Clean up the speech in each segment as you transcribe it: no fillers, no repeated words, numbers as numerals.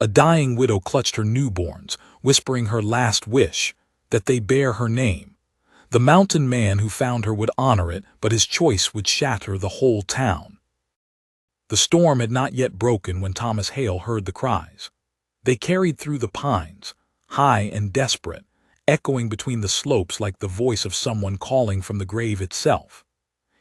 A dying widow clutched her newborns, whispering her last wish, that they bear her name. The mountain man who found her would honor it, but his choice would shatter the whole town. The storm had not yet broken when Thomas Hale heard the cries. They carried through the pines, high and desperate, echoing between the slopes like the voice of someone calling from the grave itself.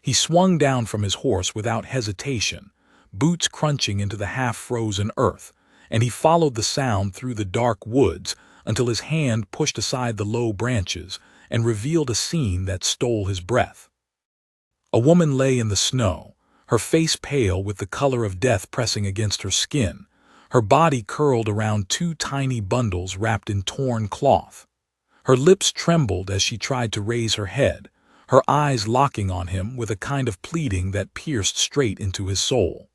He swung down from his horse without hesitation, boots crunching into the half-frozen earth, and he followed the sound through the dark woods until his hand pushed aside the low branches and revealed a scene that stole his breath. A woman lay in the snow, her face pale with the color of death pressing against her skin, her body curled around two tiny bundles wrapped in torn cloth. Her lips trembled as she tried to raise her head, her eyes locking on him with a kind of pleading that pierced straight into his soul.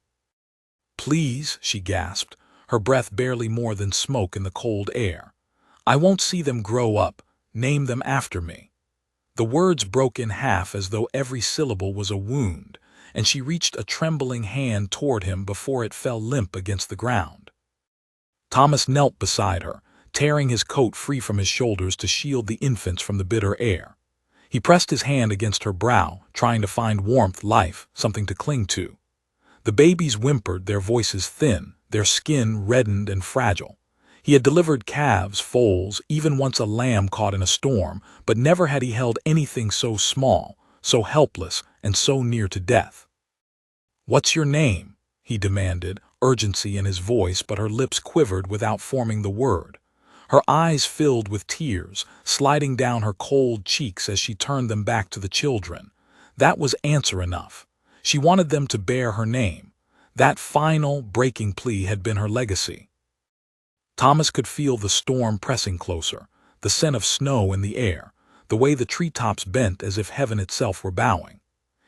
"Please," she gasped, her breath barely more than smoke in the cold air. "I won't see them grow up. Name them after me." The words broke in half as though every syllable was a wound, and she reached a trembling hand toward him before it fell limp against the ground. Thomas knelt beside her, tearing his coat free from his shoulders to shield the infants from the bitter air. He pressed his hand against her brow, trying to find warmth, life, something to cling to. The babies whimpered, their voices thin, their skin reddened and fragile. He had delivered calves, foals, even once a lamb caught in a storm, but never had he held anything so small, so helpless, and so near to death. "What's your name?" he demanded, urgency in his voice, but her lips quivered without forming the word. Her eyes filled with tears, sliding down her cold cheeks as she turned them back to the children. That was answer enough. She wanted them to bear her name. That final, breaking plea had been her legacy. Thomas could feel the storm pressing closer, the scent of snow in the air, the way the treetops bent as if heaven itself were bowing.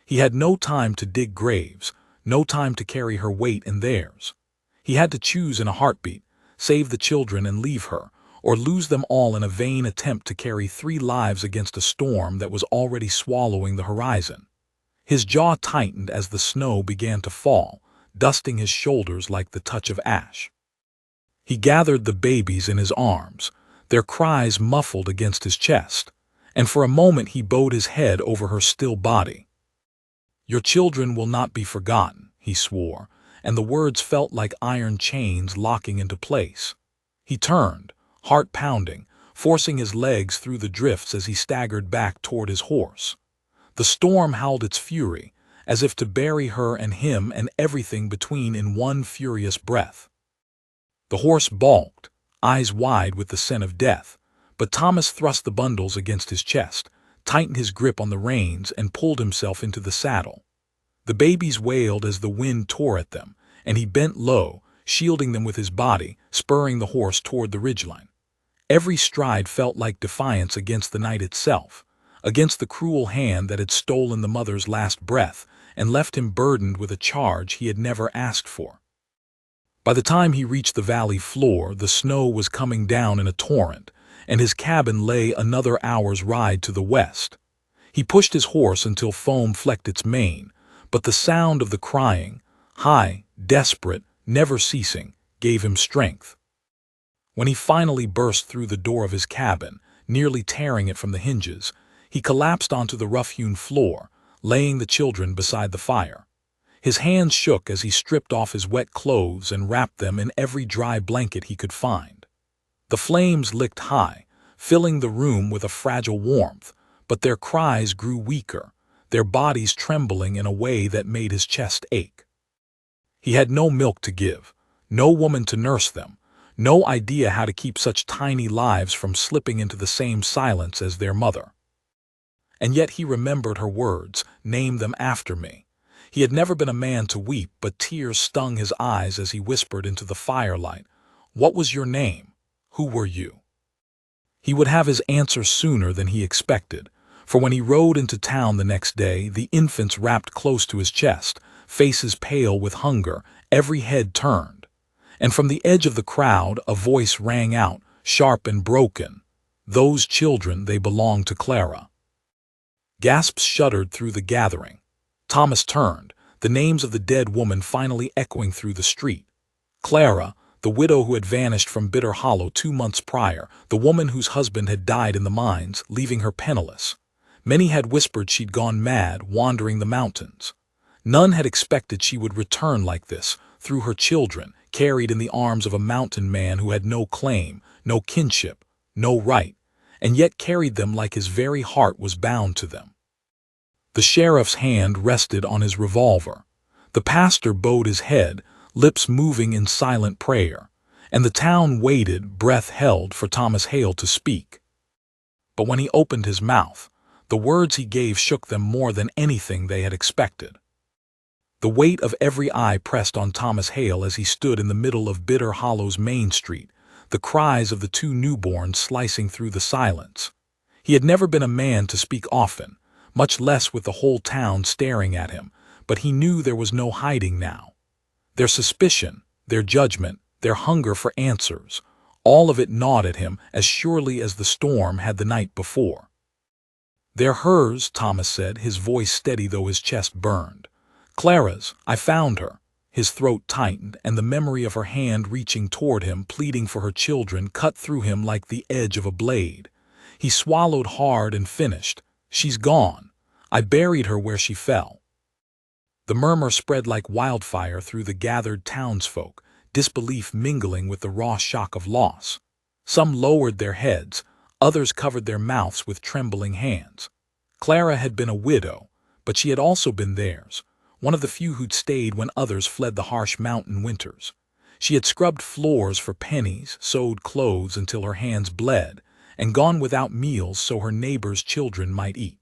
He had no time to dig graves, no time to carry her weight in theirs. He had to choose in a heartbeat, save the children and leave her, or lose them all in a vain attempt to carry 3 lives against a storm that was already swallowing the horizon. His jaw tightened as the snow began to fall, dusting his shoulders like the touch of ash. He gathered the babies in his arms, their cries muffled against his chest, and for a moment he bowed his head over her still body. "Your children will not be forgotten," he swore, and the words felt like iron chains locking into place. He turned, heart pounding, forcing his legs through the drifts as he staggered back toward his horse. The storm howled its fury, as if to bury her and him and everything between in one furious breath. The horse balked, eyes wide with the scent of death, but Thomas thrust the bundles against his chest, tightened his grip on the reins, and pulled himself into the saddle. The babies wailed as the wind tore at them, and he bent low, shielding them with his body, spurring the horse toward the ridgeline. Every stride felt like defiance against the night itself, against the cruel hand that had stolen the mother's last breath and left him burdened with a charge he had never asked for. By the time he reached the valley floor, the snow was coming down in a torrent, and his cabin lay another hour's ride to the west. He pushed his horse until foam flecked its mane, but the sound of the crying, high, desperate, never ceasing, gave him strength. When he finally burst through the door of his cabin, nearly tearing it from the hinges, he collapsed onto the rough-hewn floor, laying the children beside the fire. His hands shook as he stripped off his wet clothes and wrapped them in every dry blanket he could find. The flames licked high, filling the room with a fragile warmth, but their cries grew weaker, their bodies trembling in a way that made his chest ache. He had no milk to give, no woman to nurse them, no idea how to keep such tiny lives from slipping into the same silence as their mother. And yet he remembered her words, "Name them after me." He had never been a man to weep, but tears stung his eyes as he whispered into the firelight, "What was your name? Who were you?" He would have his answer sooner than he expected, for when he rode into town the next day, the infants wrapped close to his chest, faces pale with hunger, every head turned. And from the edge of the crowd, a voice rang out, sharp and broken, "Those children, they belong to Clara." Gasps shuddered through the gathering. Thomas turned, the names of the dead woman finally echoing through the street. Clara, the widow who had vanished from Bitter Hollow 2 months prior, the woman whose husband had died in the mines, leaving her penniless. Many had whispered she'd gone mad, wandering the mountains. None had expected she would return like this, through her children, carried in the arms of a mountain man who had no claim, no kinship, no right, and yet carried them like his very heart was bound to them. The sheriff's hand rested on his revolver. The pastor bowed his head, lips moving in silent prayer, and the town waited, breath held, for Thomas Hale to speak. But when he opened his mouth, the words he gave shook them more than anything they had expected. The weight of every eye pressed on Thomas Hale as he stood in the middle of Bitter Hollow's main street, the cries of the two newborns slicing through the silence. He had never been a man to speak often, much less with the whole town staring at him, but he knew there was no hiding now. Their suspicion, their judgment, their hunger for answers, all of it gnawed at him as surely as the storm had the night before. "They're hers," Thomas said, his voice steady though his chest burned. "Clara's. I found her." His throat tightened, and the memory of her hand reaching toward him, pleading for her children, cut through him like the edge of a blade. He swallowed hard and finished. "She's gone. I buried her where she fell." The murmur spread like wildfire through the gathered townsfolk, disbelief mingling with the raw shock of loss. Some lowered their heads, others covered their mouths with trembling hands. Clara had been a widow, but she had also been theirs, one of the few who'd stayed when others fled the harsh mountain winters. She had scrubbed floors for pennies, sewed clothes until her hands bled, and gone without meals so her neighbors' children might eat.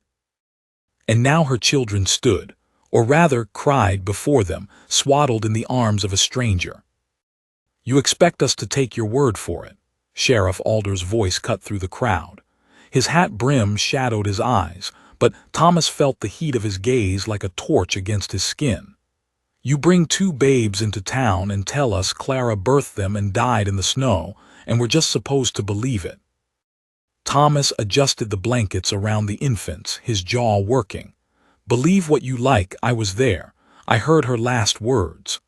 And now her children stood, or rather cried before them, swaddled in the arms of a stranger. "You expect us to take your word for it?" Sheriff Alder's voice cut through the crowd. His hat brim shadowed his eyes, but Thomas felt the heat of his gaze like a torch against his skin. "You bring 2 babes into town and tell us Clara birthed them and died in the snow, and we're just supposed to believe it." Thomas adjusted the blankets around the infants, his jaw working. "Believe what you like, I was there. I heard her last words."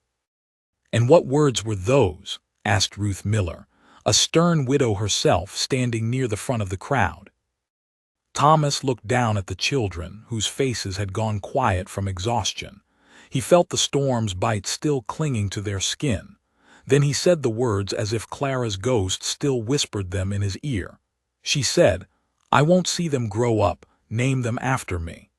"And what words were those?" asked Ruth Miller, a stern widow herself, standing near the front of the crowd. Thomas looked down at the children, whose faces had gone quiet from exhaustion. He felt the storm's bite still clinging to their skin. Then he said the words as if Clara's ghost still whispered them in his ear. She said, "I won't see them grow up, name them after me."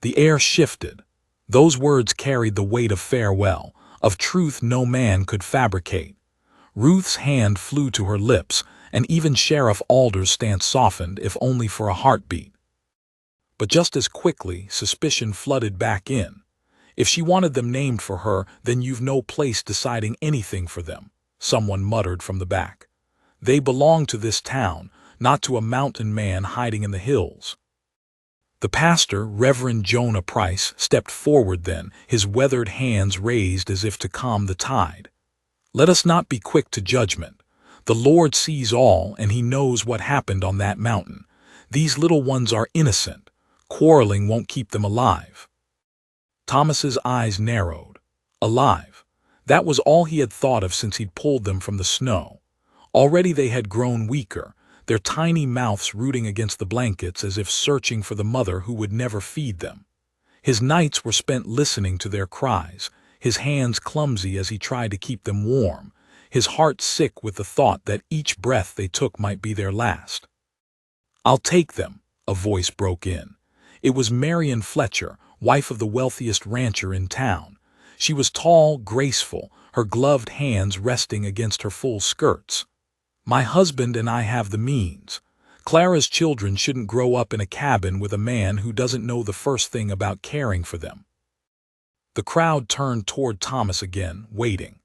The air shifted. Those words carried the weight of farewell, of truth no man could fabricate. Ruth's hand flew to her lips, and even Sheriff Alder's stance softened, if only for a heartbeat. But just as quickly, suspicion flooded back in. "If she wanted them named for her, then you've no place deciding anything for them," someone muttered from the back. "They belong to this town, not to a mountain man hiding in the hills." The pastor, Reverend Jonah Price, stepped forward then, his weathered hands raised as if to calm the tide. "Let us not be quick to judgment. The Lord sees all, and he knows what happened on that mountain. These little ones are innocent. Quarreling won't keep them alive." Thomas's eyes narrowed. Alive. That was all he had thought of since he'd pulled them from the snow. Already they had grown weaker, their tiny mouths rooting against the blankets as if searching for the mother who would never feed them. His nights were spent listening to their cries, his hands clumsy as he tried to keep them warm, his heart sick with the thought that each breath they took might be their last. "I'll take them," a voice broke in. It was Marion Fletcher, wife of the wealthiest rancher in town. She was tall, graceful, her gloved hands resting against her full skirts. "My husband and I have the means. Clara's children shouldn't grow up in a cabin with a man who doesn't know the first thing about caring for them." The crowd turned toward Thomas again, waiting.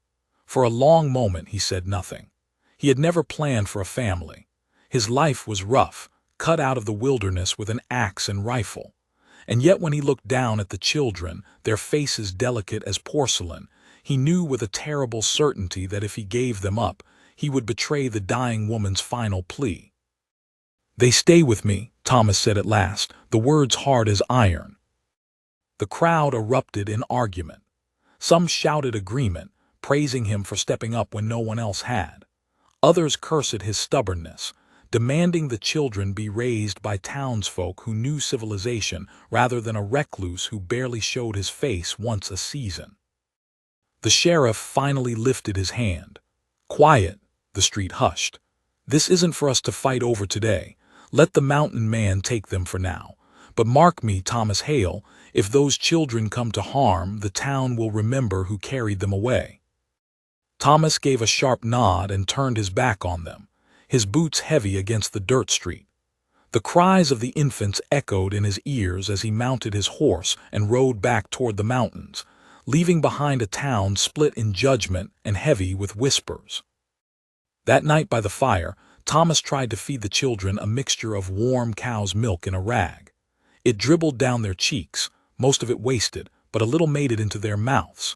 For a long moment he said nothing. He had never planned for a family. His life was rough, cut out of the wilderness with an axe and rifle. And yet when he looked down at the children, their faces delicate as porcelain, he knew with a terrible certainty that if he gave them up, he would betray the dying woman's final plea. "They stay with me," Thomas said at last, the words hard as iron. The crowd erupted in argument. Some shouted agreement, praising him for stepping up when no one else had. Others cursed his stubbornness, demanding the children be raised by townsfolk who knew civilization rather than a recluse who barely showed his face once a season. The sheriff finally lifted his hand. "Quiet," the street hushed. "This isn't for us to fight over today. Let the mountain man take them for now. But mark me, Thomas Hale, if those children come to harm, the town will remember who carried them away." Thomas gave a sharp nod and turned his back on them, his boots heavy against the dirt street. The cries of the infants echoed in his ears as he mounted his horse and rode back toward the mountains, leaving behind a town split in judgment and heavy with whispers. That night by the fire, Thomas tried to feed the children a mixture of warm cow's milk in a rag. It dribbled down their cheeks, most of it wasted, but a little made it into their mouths.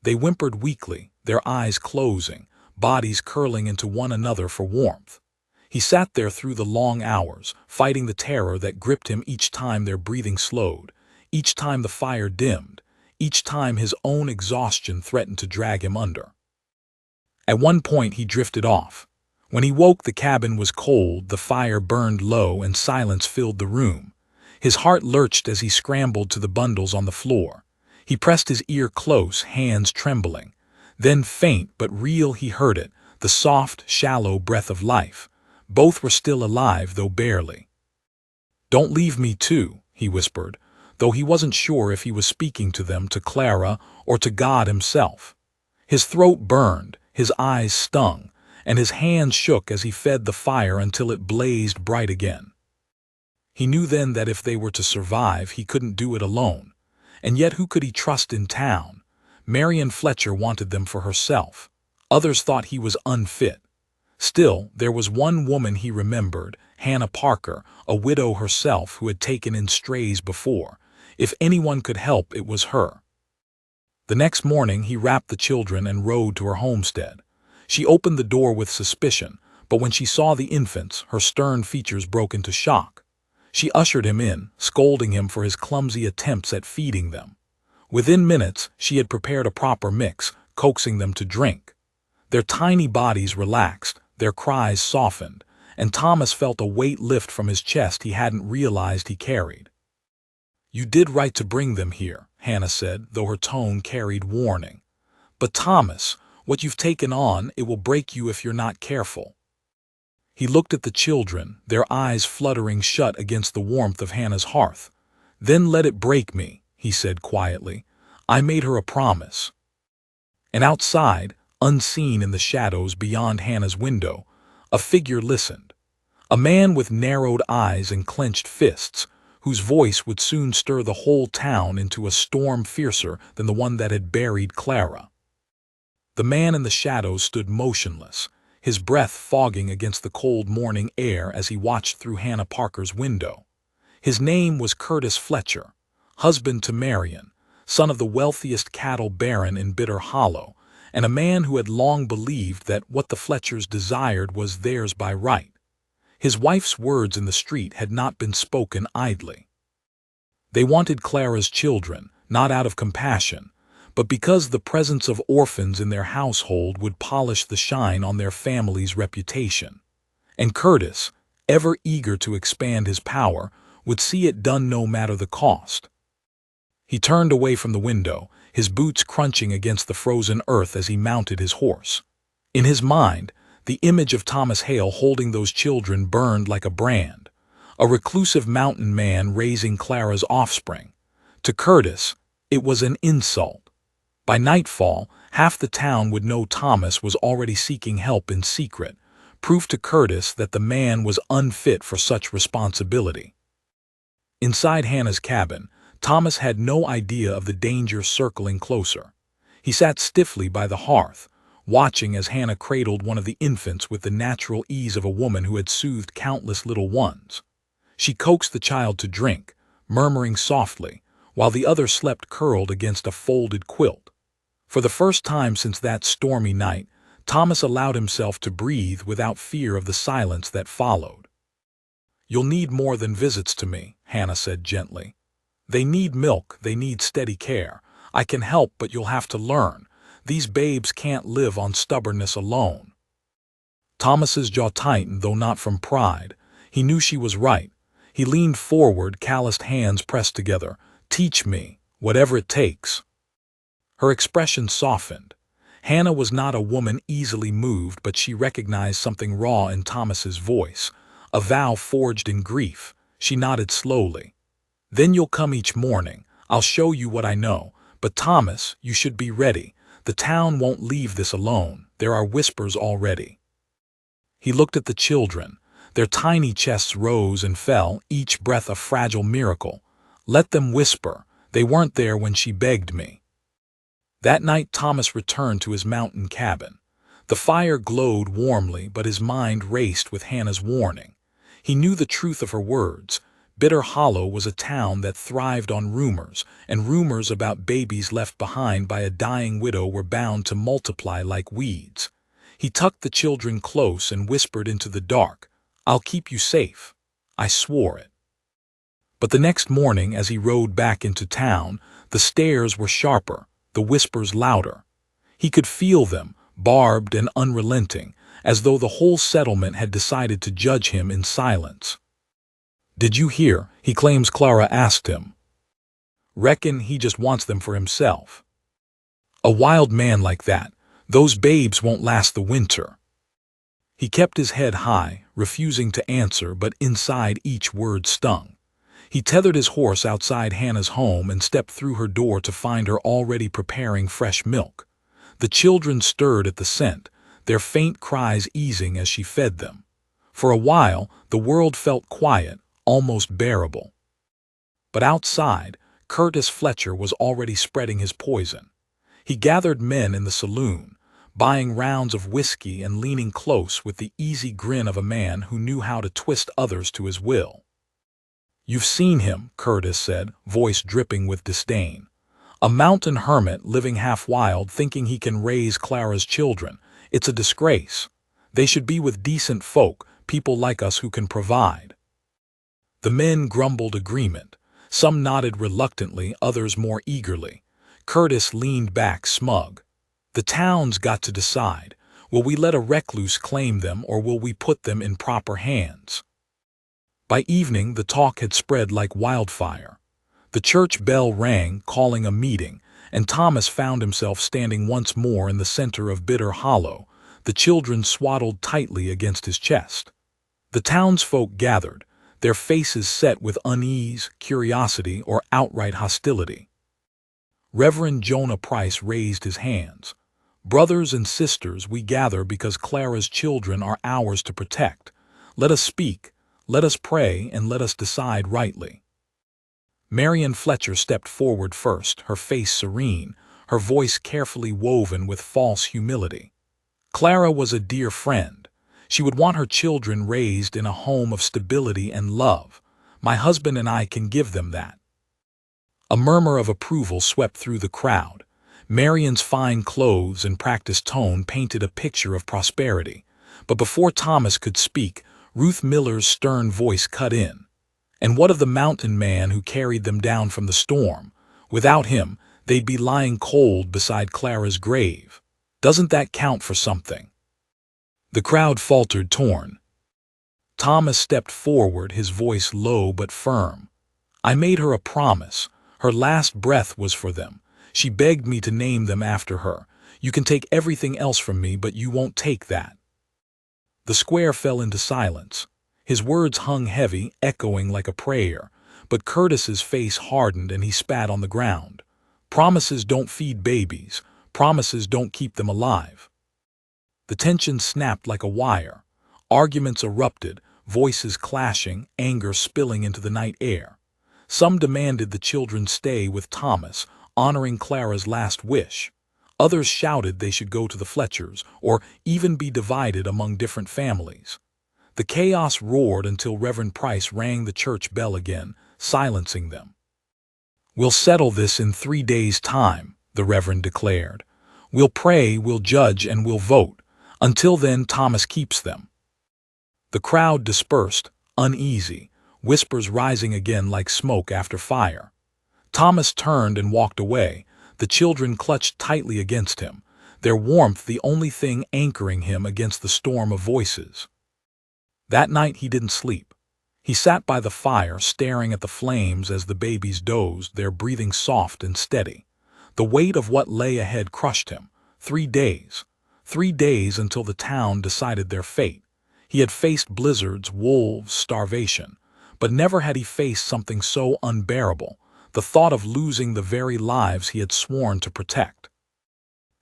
They whimpered weakly, their eyes closing, bodies curling into one another for warmth. He sat there through the long hours, fighting the terror that gripped him each time their breathing slowed, each time the fire dimmed, each time his own exhaustion threatened to drag him under. At one point he drifted off. When he woke, the cabin was cold, the fire burned low, and silence filled the room. His heart lurched as he scrambled to the bundles on the floor. He pressed his ear close, hands trembling. Then, faint but real, he heard it, the soft, shallow breath of life. Both were still alive, though barely. "Don't leave me too," he whispered, though he wasn't sure if he was speaking to them, to Clara, or to God himself. His throat burned, his eyes stung, and his hands shook as he fed the fire until it blazed bright again. He knew then that if they were to survive, he couldn't do it alone. And yet who could he trust in town? Marion Fletcher wanted them for herself. Others thought he was unfit. Still, there was one woman he remembered, Hannah Parker, a widow herself who had taken in strays before. If anyone could help, it was her. The next morning he wrapped the children and rode to her homestead. She opened the door with suspicion, but when she saw the infants, her stern features broke into shock. She ushered him in, scolding him for his clumsy attempts at feeding them. Within minutes, she had prepared a proper mix, coaxing them to drink. Their tiny bodies relaxed, their cries softened, and Thomas felt a weight lift from his chest he hadn't realized he carried. "You did right to bring them here," Hannah said, though her tone carried warning. "But Thomas, what you've taken on, it will break you if you're not careful." He looked at the children, their eyes fluttering shut against the warmth of Hannah's hearth. "Then let it break me," he said quietly. "I made her a promise." And outside, unseen in the shadows beyond Hannah's window, a figure listened. A man with narrowed eyes and clenched fists, whose voice would soon stir the whole town into a storm fiercer than the one that had buried Clara. The man in the shadows stood motionless, his breath fogging against the cold morning air as he watched through Hannah Parker's window. His name was Curtis Fletcher, husband to Marion, son of the wealthiest cattle baron in Bitter Hollow, and a man who had long believed that what the Fletchers desired was theirs by right. His wife's words in the street had not been spoken idly. They wanted Clara's children, not out of compassion, but because the presence of orphans in their household would polish the shine on their family's reputation. And Curtis, ever eager to expand his power, would see it done no matter the cost. He turned away from the window, his boots crunching against the frozen earth as he mounted his horse. In his mind, the image of Thomas Hale holding those children burned like a brand, a reclusive mountain man raising Clara's offspring. To Curtis, it was an insult. By nightfall, half the town would know Thomas was already seeking help in secret, proof to Curtis that the man was unfit for such responsibility. Inside Hannah's cabin, Thomas had no idea of the danger circling closer. He sat stiffly by the hearth, watching as Hannah cradled one of the infants with the natural ease of a woman who had soothed countless little ones. She coaxed the child to drink, murmuring softly, while the other slept curled against a folded quilt. For the first time since that stormy night, Thomas allowed himself to breathe without fear of the silence that followed. "You'll need more than visits to me," Hannah said gently. "They need milk, they need steady care. I can help, but you'll have to learn. These babes can't live on stubbornness alone. Thomas's jaw tightened, though not from pride. He knew she was right. He leaned forward, calloused hands pressed together. "Teach me, whatever it takes." Her expression softened. Hannah was not a woman easily moved, but she recognized something raw in Thomas's voice, a vow forged in grief. She nodded slowly. "Then you'll come each morning. I'll show you what I know. But Thomas, you should be ready. The town won't leave this alone. There are whispers already." He looked at the children. Their tiny chests rose and fell, each breath a fragile miracle. "Let them whisper. They weren't there when she begged me." That night Thomas returned to his mountain cabin. The fire glowed warmly, but his mind raced with Hannah's warning. He knew the truth of her words. Bitter Hollow was a town that thrived on rumors, and rumors about babies left behind by a dying widow were bound to multiply like weeds. He tucked the children close and whispered into the dark, "I'll keep you safe." I swore it. But the next morning, as he rode back into town, the stares were sharper, the whispers louder. He could feel them, barbed and unrelenting, as though the whole settlement had decided to judge him in silence. "Did you hear?" he claims Clara asked him. "Reckon he just wants them for himself. A wild man like that, those babes won't last the winter." He kept his head high, refusing to answer, but inside each word stung. He tethered his horse outside Hannah's home and stepped through her door to find her already preparing fresh milk. The children stirred at the scent, their faint cries easing as she fed them. For a while, the world felt quiet, almost bearable. But outside, Curtis Fletcher was already spreading his poison. He gathered men in the saloon, buying rounds of whiskey and leaning close with the easy grin of a man who knew how to twist others to his will. "You've seen him," Curtis said, voice dripping with disdain. "A mountain hermit living half wild, thinking he can raise Clara's children. It's a disgrace. They should be with decent folk, people like us who can provide." The men grumbled agreement. Some nodded reluctantly, others more eagerly. Curtis leaned back, smug. "The town's got to decide. Will we let a recluse claim them, or will we put them in proper hands?" By evening, the talk had spread like wildfire. The church bell rang, calling a meeting, and Thomas found himself standing once more in the center of Bitter Hollow, the children swaddled tightly against his chest. The townsfolk gathered, their faces set with unease, curiosity, or outright hostility. Reverend Jonah Price raised his hands. "Brothers and sisters, we gather because Clara's children are ours to protect. Let us speak, let us pray, and let us decide rightly." Marian Fletcher stepped forward first, her face serene, her voice carefully woven with false humility. Clara was a dear friend. She would want her children raised in a home of stability and love. My husband and I can give them that. A murmur of approval swept through the crowd. Marian's fine clothes and practiced tone painted a picture of prosperity. But before Thomas could speak, Ruth Miller's stern voice cut in. "And what of the mountain man who carried them down from the storm? Without him, they'd be lying cold beside Clara's grave. Doesn't that count for something?" The crowd faltered, torn. Thomas stepped forward, his voice low but firm. "I made her a promise. Her last breath was for them. She begged me to name them after her. You can take everything else from me, but you won't take that." The square fell into silence. His words hung heavy, echoing like a prayer, but Curtis's face hardened and he spat on the ground. "Promises don't feed babies. Promises don't keep them alive." The tension snapped like a wire. Arguments erupted, voices clashing, anger spilling into the night air. Some demanded the children stay with Thomas, honoring Clara's last wish. Others shouted they should go to the Fletchers, or even be divided among different families. The chaos roared until Reverend Price rang the church bell again, silencing them. "We'll settle this in 3 days' time," the Reverend declared. "We'll pray, we'll judge, and we'll vote. Until then, Thomas keeps them." The crowd dispersed, uneasy, whispers rising again like smoke after fire. Thomas turned and walked away, the children clutched tightly against him, their warmth the only thing anchoring him against the storm of voices. That night he didn't sleep. He sat by the fire, staring at the flames as the babies dozed, their breathing soft and steady. The weight of what lay ahead crushed him. 3 days. 3 days until the town decided their fate. He had faced blizzards, wolves, starvation, but never had he faced something so unbearable, the thought of losing the very lives he had sworn to protect.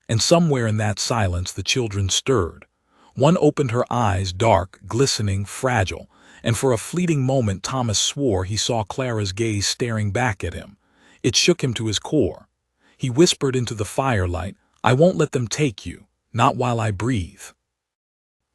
And somewhere in that silence the children stirred. One opened her eyes, dark, glistening, fragile, and for a fleeting moment Thomas swore he saw Clara's gaze staring back at him. It shook him to his core. He whispered into the firelight, "I won't let them take you, not while I breathe."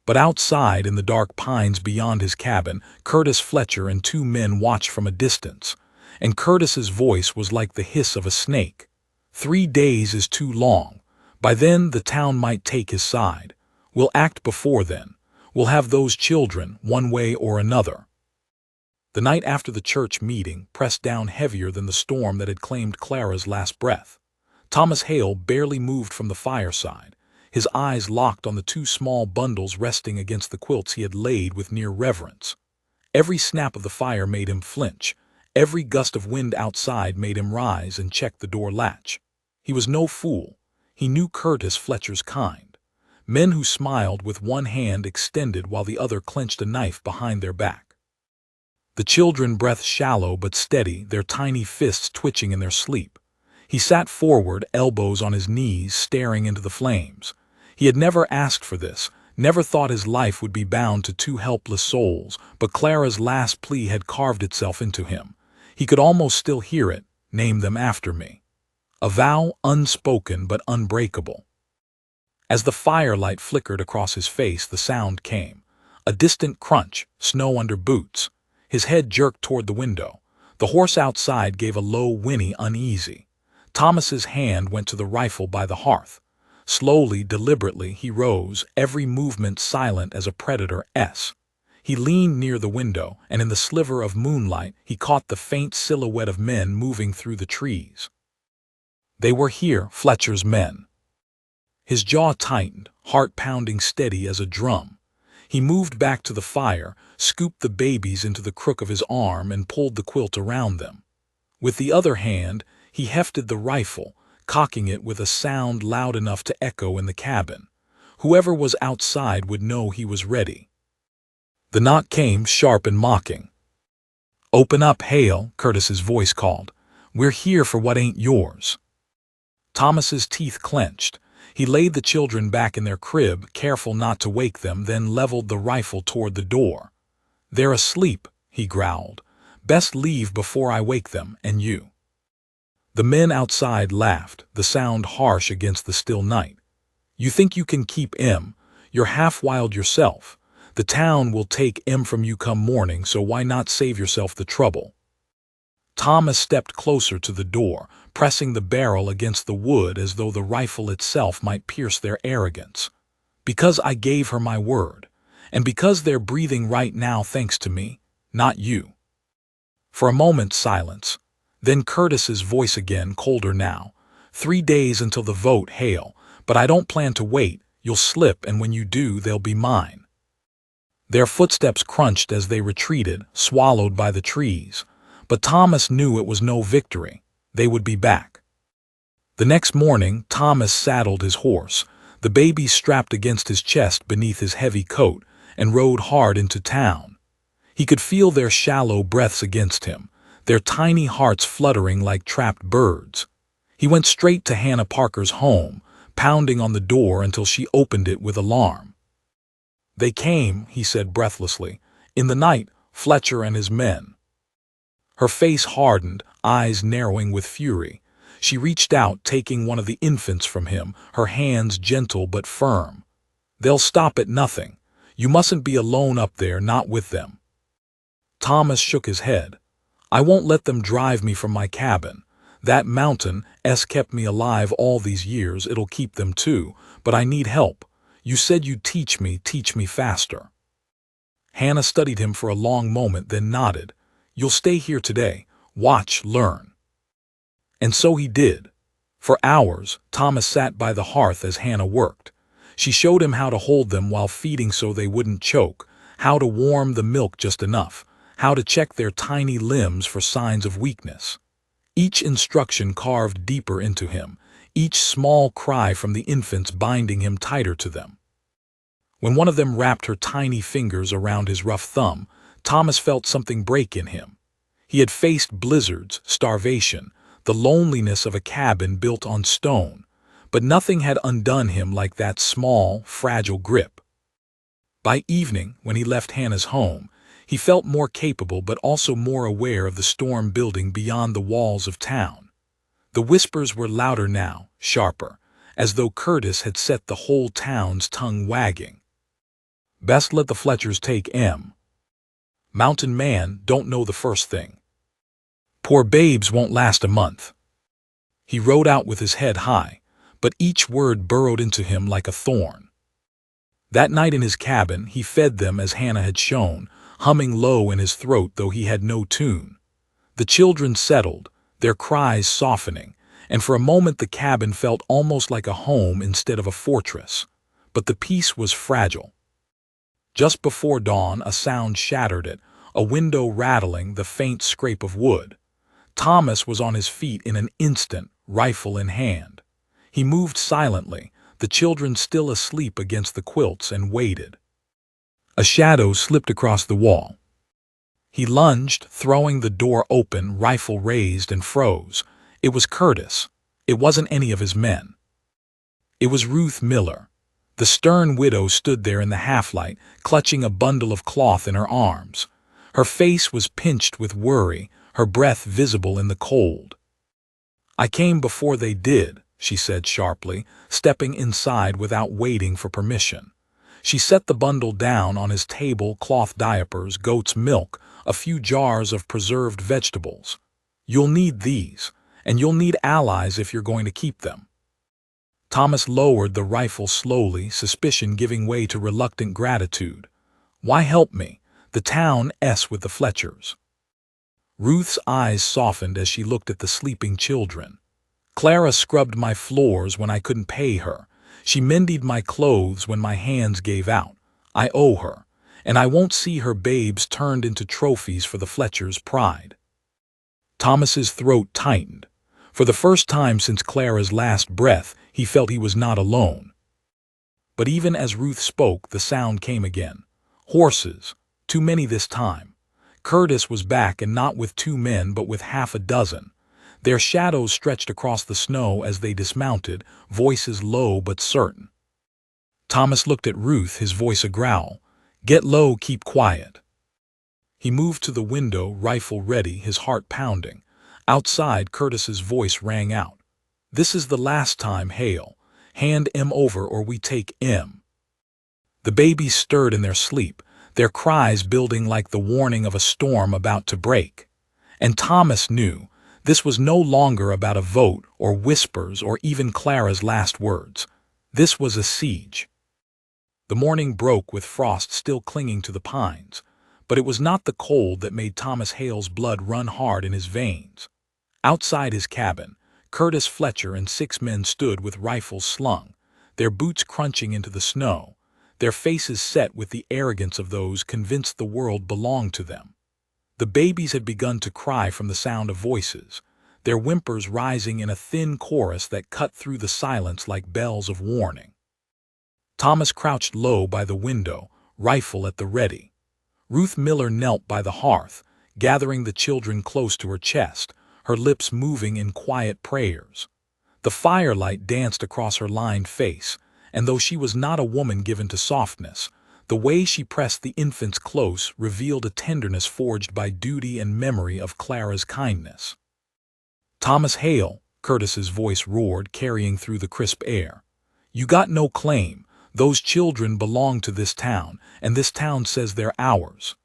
But outside, in the dark pines beyond his cabin, Curtis Fletcher and 2 men watched from a distance, and Curtis's voice was like the hiss of a snake. 3 days is too long. By then the town might take his side. We'll act before then. We'll have those children, one way or another. The night after the church meeting pressed down heavier than the storm that had claimed Clara's last breath. Thomas Hale barely moved from the fireside, his eyes locked on the 2 small bundles resting against the quilts he had laid with near reverence. Every snap of the fire made him flinch. Every gust of wind outside made him rise and check the door latch. He was no fool. He knew Curtis Fletcher's kind. Men who smiled with one hand extended while the other clenched a knife behind their back. The children breathed shallow but steady, their tiny fists twitching in their sleep. He sat forward, elbows on his knees, staring into the flames. He had never asked for this, never thought his life would be bound to 2 helpless souls, but Clara's last plea had carved itself into him. He could almost still hear it, "Name them after me." A vow unspoken but unbreakable. As the firelight flickered across his face, the sound came. A distant crunch, snow under boots. His head jerked toward the window. The horse outside gave a low whinny, uneasy. Thomas's hand went to the rifle by the hearth. Slowly, deliberately, he rose, every movement silent as a predator's. He leaned near the window, and in the sliver of moonlight he caught the faint silhouette of men moving through the trees. They were here, Fletcher's men. His jaw tightened, heart pounding steady as a drum. He moved back to the fire, scooped the babies into the crook of his arm, and pulled the quilt around them. With the other hand, he hefted the rifle, cocking it with a sound loud enough to echo in the cabin. Whoever was outside would know he was ready. The knock came, sharp and mocking. "Open up, Hale," Curtis's voice called. "We're here for what ain't yours." Thomas's teeth clenched. He laid the children back in their crib, careful not to wake them, then leveled the rifle toward the door. "They're asleep," he growled. "Best leave before I wake them, and you." The men outside laughed, the sound harsh against the still night. "You think you can keep M? You're half-wild yourself. The town will take M from you come morning, so why not save yourself the trouble?" Thomas stepped closer to the door, pressing the barrel against the wood as though the rifle itself might pierce their arrogance. "Because I gave her my word, and because they're breathing right now thanks to me, not you." For a moment, silence. Then Curtis's voice again, colder now. "3 days until the vote, Hale, but I don't plan to wait. You'll slip, and when you do, they'll be mine." Their footsteps crunched as they retreated, swallowed by the trees. But Thomas knew it was no victory. They would be back. The next morning, Thomas saddled his horse, the baby strapped against his chest beneath his heavy coat, and rode hard into town. He could feel their shallow breaths against him, their tiny hearts fluttering like trapped birds. He went straight to Hannah Parker's home, pounding on the door until she opened it with alarm. "They came," he said breathlessly. "In the night, Fletcher and his men." Her face hardened, eyes narrowing with fury. She reached out, taking one of the infants from him, her hands gentle but firm. "They'll stop at nothing. You mustn't be alone up there, not with them." Thomas shook his head. "I won't let them drive me from my cabin. That mountain's kept me alive all these years, it'll keep them too, but I need help. You said you'd teach me faster." Hannah studied him for a long moment, then nodded. "You'll stay here today. Watch, learn." And so he did. For hours, Thomas sat by the hearth as Hannah worked. She showed him how to hold them while feeding so they wouldn't choke, how to warm the milk just enough, how to check their tiny limbs for signs of weakness. Each instruction carved deeper into him, each small cry from the infants binding him tighter to them. When one of them wrapped her tiny fingers around his rough thumb, Thomas felt something break in him. He had faced blizzards, starvation, the loneliness of a cabin built on stone, but nothing had undone him like that small, fragile grip. By evening, when he left Hannah's home, he felt more capable but also more aware of the storm building beyond the walls of town. The whispers were louder now, sharper, as though Curtis had set the whole town's tongue wagging. Best let the Fletchers take M. Mountain man don't know the first thing. Poor babes won't last a month. He rode out with his head high, but each word burrowed into him like a thorn. That night in his cabin, he fed them as Hannah had shown, humming low in his throat though he had no tune. The children settled, their cries softening, and for a moment the cabin felt almost like a home instead of a fortress. But the peace was fragile. Just before dawn, a sound shattered it, a window rattling, the faint scrape of wood. Thomas was on his feet in an instant, rifle in hand. He moved silently, the children still asleep against the quilts, and waited. A shadow slipped across the wall. He lunged, throwing the door open, rifle raised, and froze. It was Curtis. It wasn't any of his men. It was Ruth Miller. The stern widow stood there in the half-light, clutching a bundle of cloth in her arms. Her face was pinched with worry, her breath visible in the cold. "I came before they did," she said sharply, stepping inside without waiting for permission. She set the bundle down on his table, cloth diapers, goat's milk, a few jars of preserved vegetables. "You'll need these, and you'll need allies if you're going to keep them." Thomas lowered the rifle slowly, suspicion giving way to reluctant gratitude. "Why help me? The town s with the Fletchers." Ruth's eyes softened as she looked at the sleeping children. "Clara scrubbed my floors when I couldn't pay her. She mended my clothes when my hands gave out. I owe her, and I won't see her babes turned into trophies for the Fletchers' pride." Thomas's throat tightened. For the first time since Clara's last breath, he felt he was not alone. But even as Ruth spoke, the sound came again. Horses, too many this time. Curtis was back, and not with 2 men but with half a dozen. Their shadows stretched across the snow as they dismounted, voices low but certain. Thomas looked at Ruth, his voice a growl. "Get low, keep quiet." He moved to the window, rifle ready, his heart pounding. Outside, Curtis's voice rang out. "This is the last time, Hale. Hand M over or we take M." The babies stirred in their sleep, their cries building like the warning of a storm about to break. And Thomas knew this was no longer about a vote or whispers or even Clara's last words. This was a siege. The morning broke with frost still clinging to the pines, but it was not the cold that made Thomas Hale's blood run hard in his veins. Outside his cabin, Curtis Fletcher and 6 men stood with rifles slung, their boots crunching into the snow, their faces set with the arrogance of those convinced the world belonged to them. The babies had begun to cry from the sound of voices, their whimpers rising in a thin chorus that cut through the silence like bells of warning. Thomas crouched low by the window, rifle at the ready. Ruth Miller knelt by the hearth, gathering the children close to her chest, her lips moving in quiet prayers. The firelight danced across her lined face, and though she was not a woman given to softness, the way she pressed the infants close revealed a tenderness forged by duty and memory of Clara's kindness. "Thomas Hale," Curtis's voice roared, carrying through the crisp air. "You got no claim. Those children belong to this town, and this town says they're ours."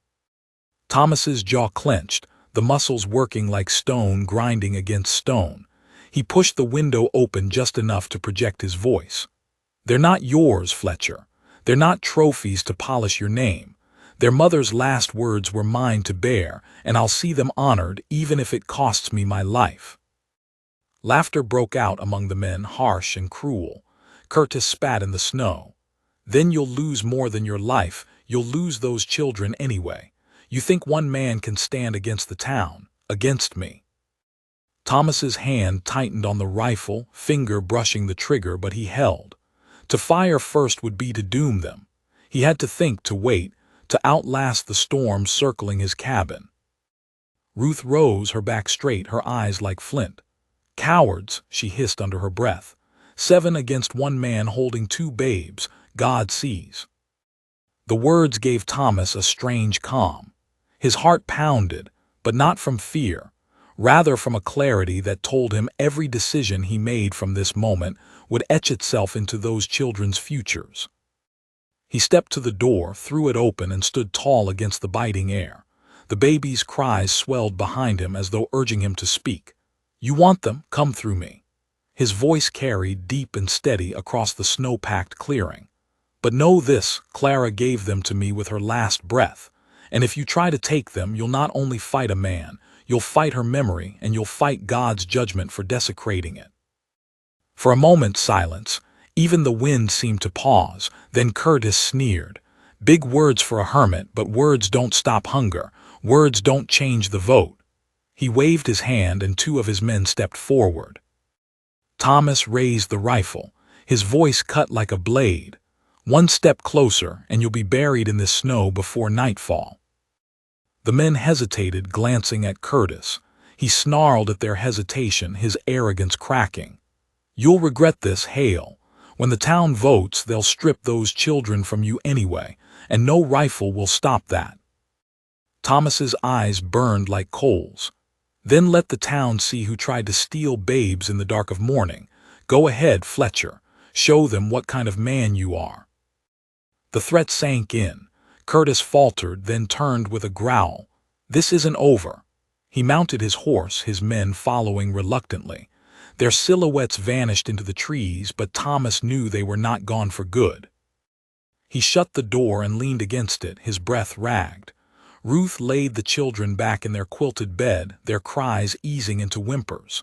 Thomas's jaw clenched, the muscles working like stone grinding against stone. He pushed the window open just enough to project his voice. "They're not yours, Fletcher. They're not trophies to polish your name. Their mother's last words were mine to bear, and I'll see them honored even if it costs me my life." Laughter broke out among the men, harsh and cruel. Curtis spat in the snow. "Then you'll lose more than your life. You'll lose those children anyway. You think one man can stand against the town, against me?" Thomas's hand tightened on the rifle, finger brushing the trigger, but he held. To fire first would be to doom them. He had to think, to wait, to outlast the storm circling his cabin. Ruth rose, her back straight, her eyes like flint. "Cowards," she hissed under her breath. "7 against one man holding 2 babes. God sees." The words gave Thomas a strange calm. His heart pounded, but not from fear, rather from a clarity that told him every decision he made from this moment would etch itself into those children's futures. He stepped to the door, threw it open, and stood tall against the biting air. The baby's cries swelled behind him as though urging him to speak. "You want them? Come through me." His voice carried deep and steady across the snow-packed clearing. "But know this, Clara gave them to me with her last breath. And if you try to take them, you'll not only fight a man, you'll fight her memory, and you'll fight God's judgment for desecrating it." For a moment, silence. Even the wind seemed to pause. Then Curtis sneered. "Big words for a hermit, but words don't stop hunger. Words don't change the vote." He waved his hand, and 2 of his men stepped forward. Thomas raised the rifle. His voice cut like a blade. "1 step closer, and you'll be buried in this snow before nightfall." The men hesitated, glancing at Curtis. He snarled at their hesitation, his arrogance cracking. "You'll regret this, Hale. When the town votes, they'll strip those children from you anyway, and no rifle will stop that." Thomas's eyes burned like coals. "Then let the town see who tried to steal babes in the dark of morning. Go ahead, Fletcher. Show them what kind of man you are." The threat sank in. Curtis faltered, then turned with a growl. "This isn't over." He mounted his horse, his men following reluctantly. Their silhouettes vanished into the trees, but Thomas knew they were not gone for good. He shut the door and leaned against it, his breath ragged. Ruth laid the children back in their quilted bed, their cries easing into whimpers.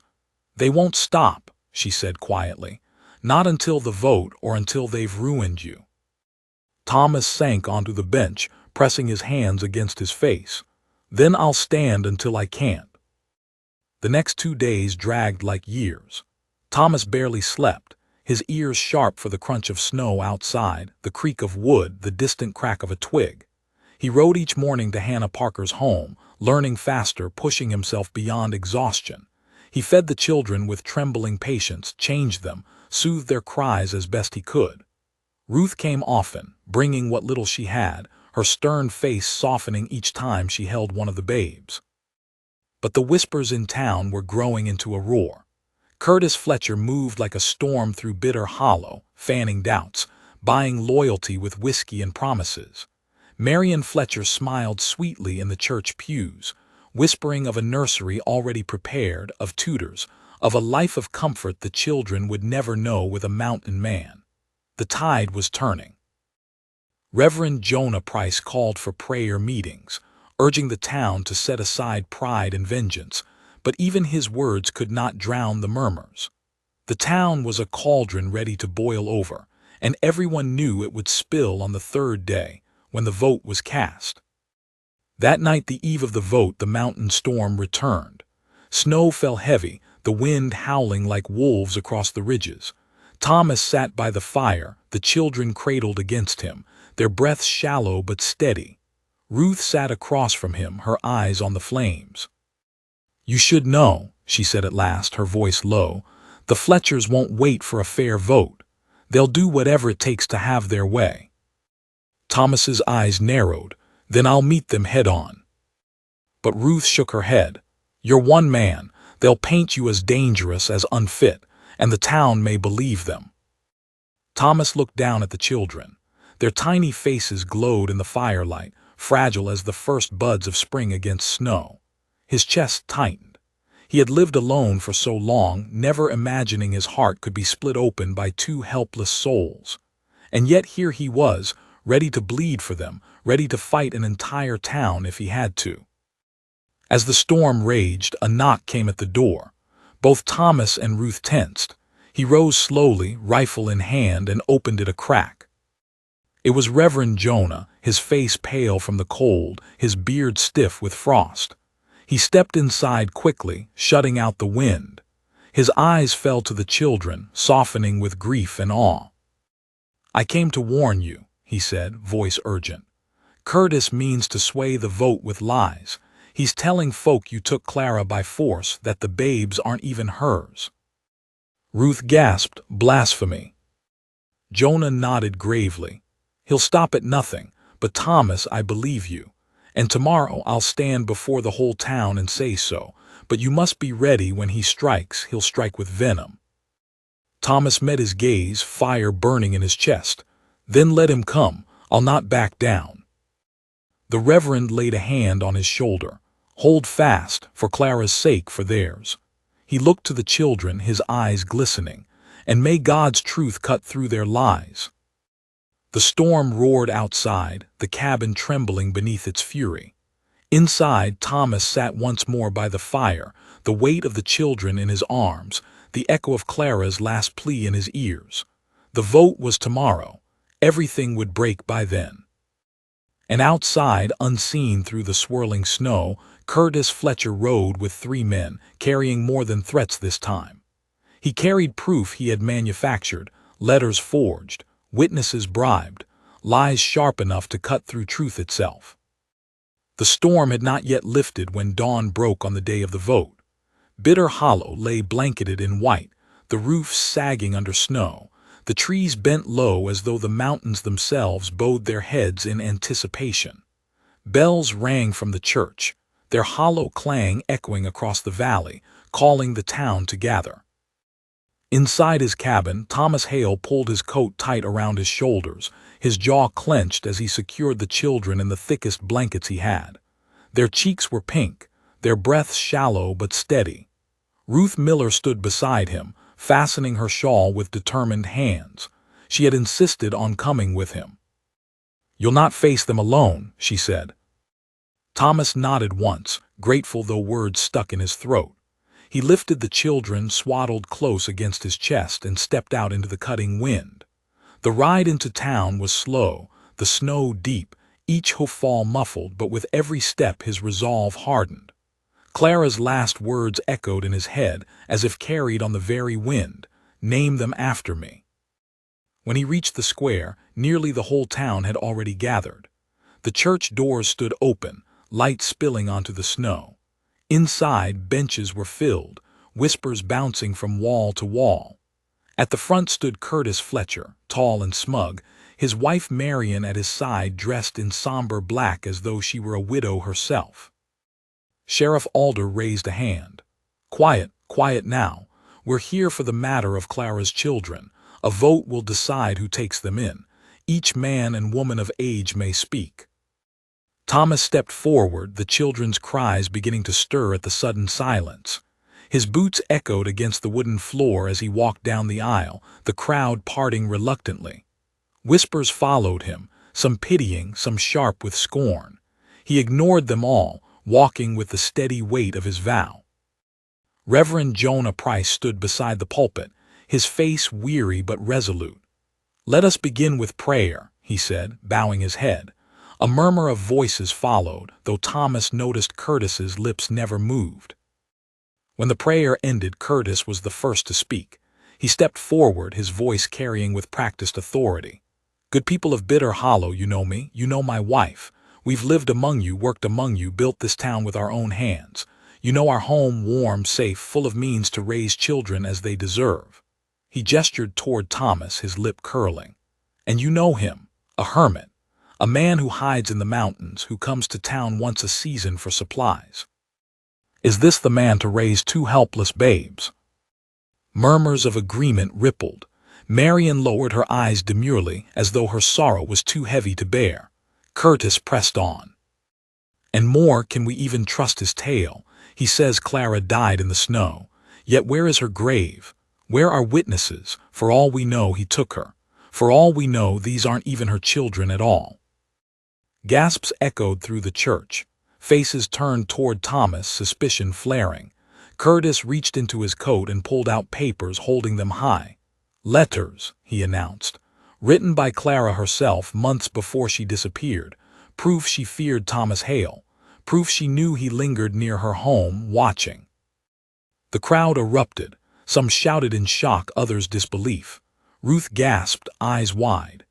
"They won't stop," she said quietly. "Not until the vote or until they've ruined you." Thomas sank onto the bench, pressing his hands against his face. "Then I'll stand until I can't." The next 2 days dragged like years. Thomas barely slept, his ears sharp for the crunch of snow outside, the creak of wood, the distant crack of a twig. He rode each morning to Hannah Parker's home, learning faster, pushing himself beyond exhaustion. He fed the children with trembling patience, changed them, soothed their cries as best he could. Ruth came often, bringing what little she had, her stern face softening each time she held one of the babes. But the whispers in town were growing into a roar. Curtis Fletcher moved like a storm through Bitter Hollow, fanning doubts, buying loyalty with whiskey and promises. Marion Fletcher smiled sweetly in the church pews, whispering of a nursery already prepared, of tutors, of a life of comfort the children would never know with a mountain man. The tide was turning. Reverend Jonah Price called for prayer meetings, urging the town to set aside pride and vengeance, but even his words could not drown the murmurs. The town was a cauldron ready to boil over, and everyone knew it would spill on the 3rd day, when the vote was cast. That night, the eve of the vote, the mountain storm returned. Snow fell heavy, the wind howling like wolves across the ridges. Thomas sat by the fire, the children cradled against him, their breaths shallow but steady. Ruth sat across from him, her eyes on the flames. "You should know," she said at last, her voice low. "The Fletchers won't wait for a fair vote. They'll do whatever it takes to have their way." Thomas's eyes narrowed. "Then I'll meet them head-on." But Ruth shook her head. "You're one man. They'll paint you as dangerous, as unfit, and the town may believe them." Thomas looked down at the children. Their tiny faces glowed in the firelight, fragile as the first buds of spring against snow. His chest tightened. He had lived alone for so long, never imagining his heart could be split open by 2 helpless souls. And yet here he was, ready to bleed for them, ready to fight an entire town if he had to. As the storm raged, a knock came at the door. Both Thomas and Ruth tensed. He rose slowly, rifle in hand, and opened it a crack. It was Reverend Jonah, his face pale from the cold, his beard stiff with frost. He stepped inside quickly, shutting out the wind. His eyes fell to the children, softening with grief and awe. "I came to warn you," he said, voice urgent. "Curtis means to sway the vote with lies. He's telling folk you took Clara by force, that the babes aren't even hers." Ruth gasped, "Blasphemy." Jonah nodded gravely. "He'll stop at nothing, but Thomas, I believe you. And tomorrow I'll stand before the whole town and say so, but you must be ready when he strikes, he'll strike with venom." Thomas met his gaze, fire burning in his chest. "Then let him come, I'll not back down." The Reverend laid a hand on his shoulder. "Hold fast, for Clara's sake, for theirs." He looked to the children, his eyes glistening. "And may God's truth cut through their lies." The storm roared outside, the cabin trembling beneath its fury. Inside, Thomas sat once more by the fire, the weight of the children in his arms, the echo of Clara's last plea in his ears. The vote was tomorrow. Everything would break by then. And outside, unseen through the swirling snow, Curtis Fletcher rode with 3 men, carrying more than threats this time. He carried proof he had manufactured, letters forged, witnesses bribed, lies sharp enough to cut through truth itself. The storm had not yet lifted when dawn broke on the day of the vote. Bitter Hollow lay blanketed in white, the roofs sagging under snow, the trees bent low as though the mountains themselves bowed their heads in anticipation. Bells rang from the church, their hollow clang echoing across the valley, calling the town to gather. Inside his cabin, Thomas Hale pulled his coat tight around his shoulders, his jaw clenched as he secured the children in the thickest blankets he had. Their cheeks were pink, their breaths shallow but steady. Ruth Miller stood beside him, fastening her shawl with determined hands. She had insisted on coming with him. "You'll not face them alone," she said. Thomas nodded once, grateful though words stuck in his throat. He lifted the children, swaddled close against his chest, and stepped out into the cutting wind. The ride into town was slow, the snow deep, each hoofball muffled, but with every step his resolve hardened. Clara's last words echoed in his head, as if carried on the very wind. "Name them after me." When he reached the square, nearly the whole town had already gathered. The church doors stood open, light spilling onto the snow. Inside, benches were filled, whispers bouncing from wall to wall. At the front stood Curtis Fletcher, tall and smug, his wife Marion at his side, dressed in somber black as though she were a widow herself. Sheriff Alder raised a hand. "Quiet, quiet now. We're here for the matter of Clara's children. A vote will decide who takes them in. Each man and woman of age may speak." Thomas stepped forward, the children's cries beginning to stir at the sudden silence. His boots echoed against the wooden floor as he walked down the aisle, the crowd parting reluctantly. Whispers followed him, some pitying, some sharp with scorn. He ignored them all, walking with the steady weight of his vow. Reverend Jonah Price stood beside the pulpit, his face weary but resolute. "Let us begin with prayer," he said, bowing his head. A murmur of voices followed, though Thomas noticed Curtis's lips never moved. When the prayer ended, Curtis was the first to speak. He stepped forward, his voice carrying with practiced authority. "Good people of Bitter Hollow, you know me, you know my wife. We've lived among you, worked among you, built this town with our own hands. You know our home, warm, safe, full of means to raise children as they deserve." He gestured toward Thomas, his lip curling. "And you know him, a hermit. A man who hides in the mountains, who comes to town once a season for supplies. Is this the man to raise 2 helpless babes?" Murmurs of agreement rippled. Marion lowered her eyes demurely, as though her sorrow was too heavy to bear. Curtis pressed on. "And more, can we even trust his tale? He says Clara died in the snow. Yet where is her grave? Where are witnesses? For all we know, he took her. For all we know, these aren't even her children at all." Gasps echoed through the church. Faces turned toward Thomas, suspicion flaring. Curtis reached into his coat and pulled out papers, holding them high. "Letters," he announced. "Written by Clara herself months before she disappeared. Proof she feared Thomas Hale. Proof she knew he lingered near her home, watching." The crowd erupted. Some shouted in shock, others disbelief. Ruth gasped, eyes wide.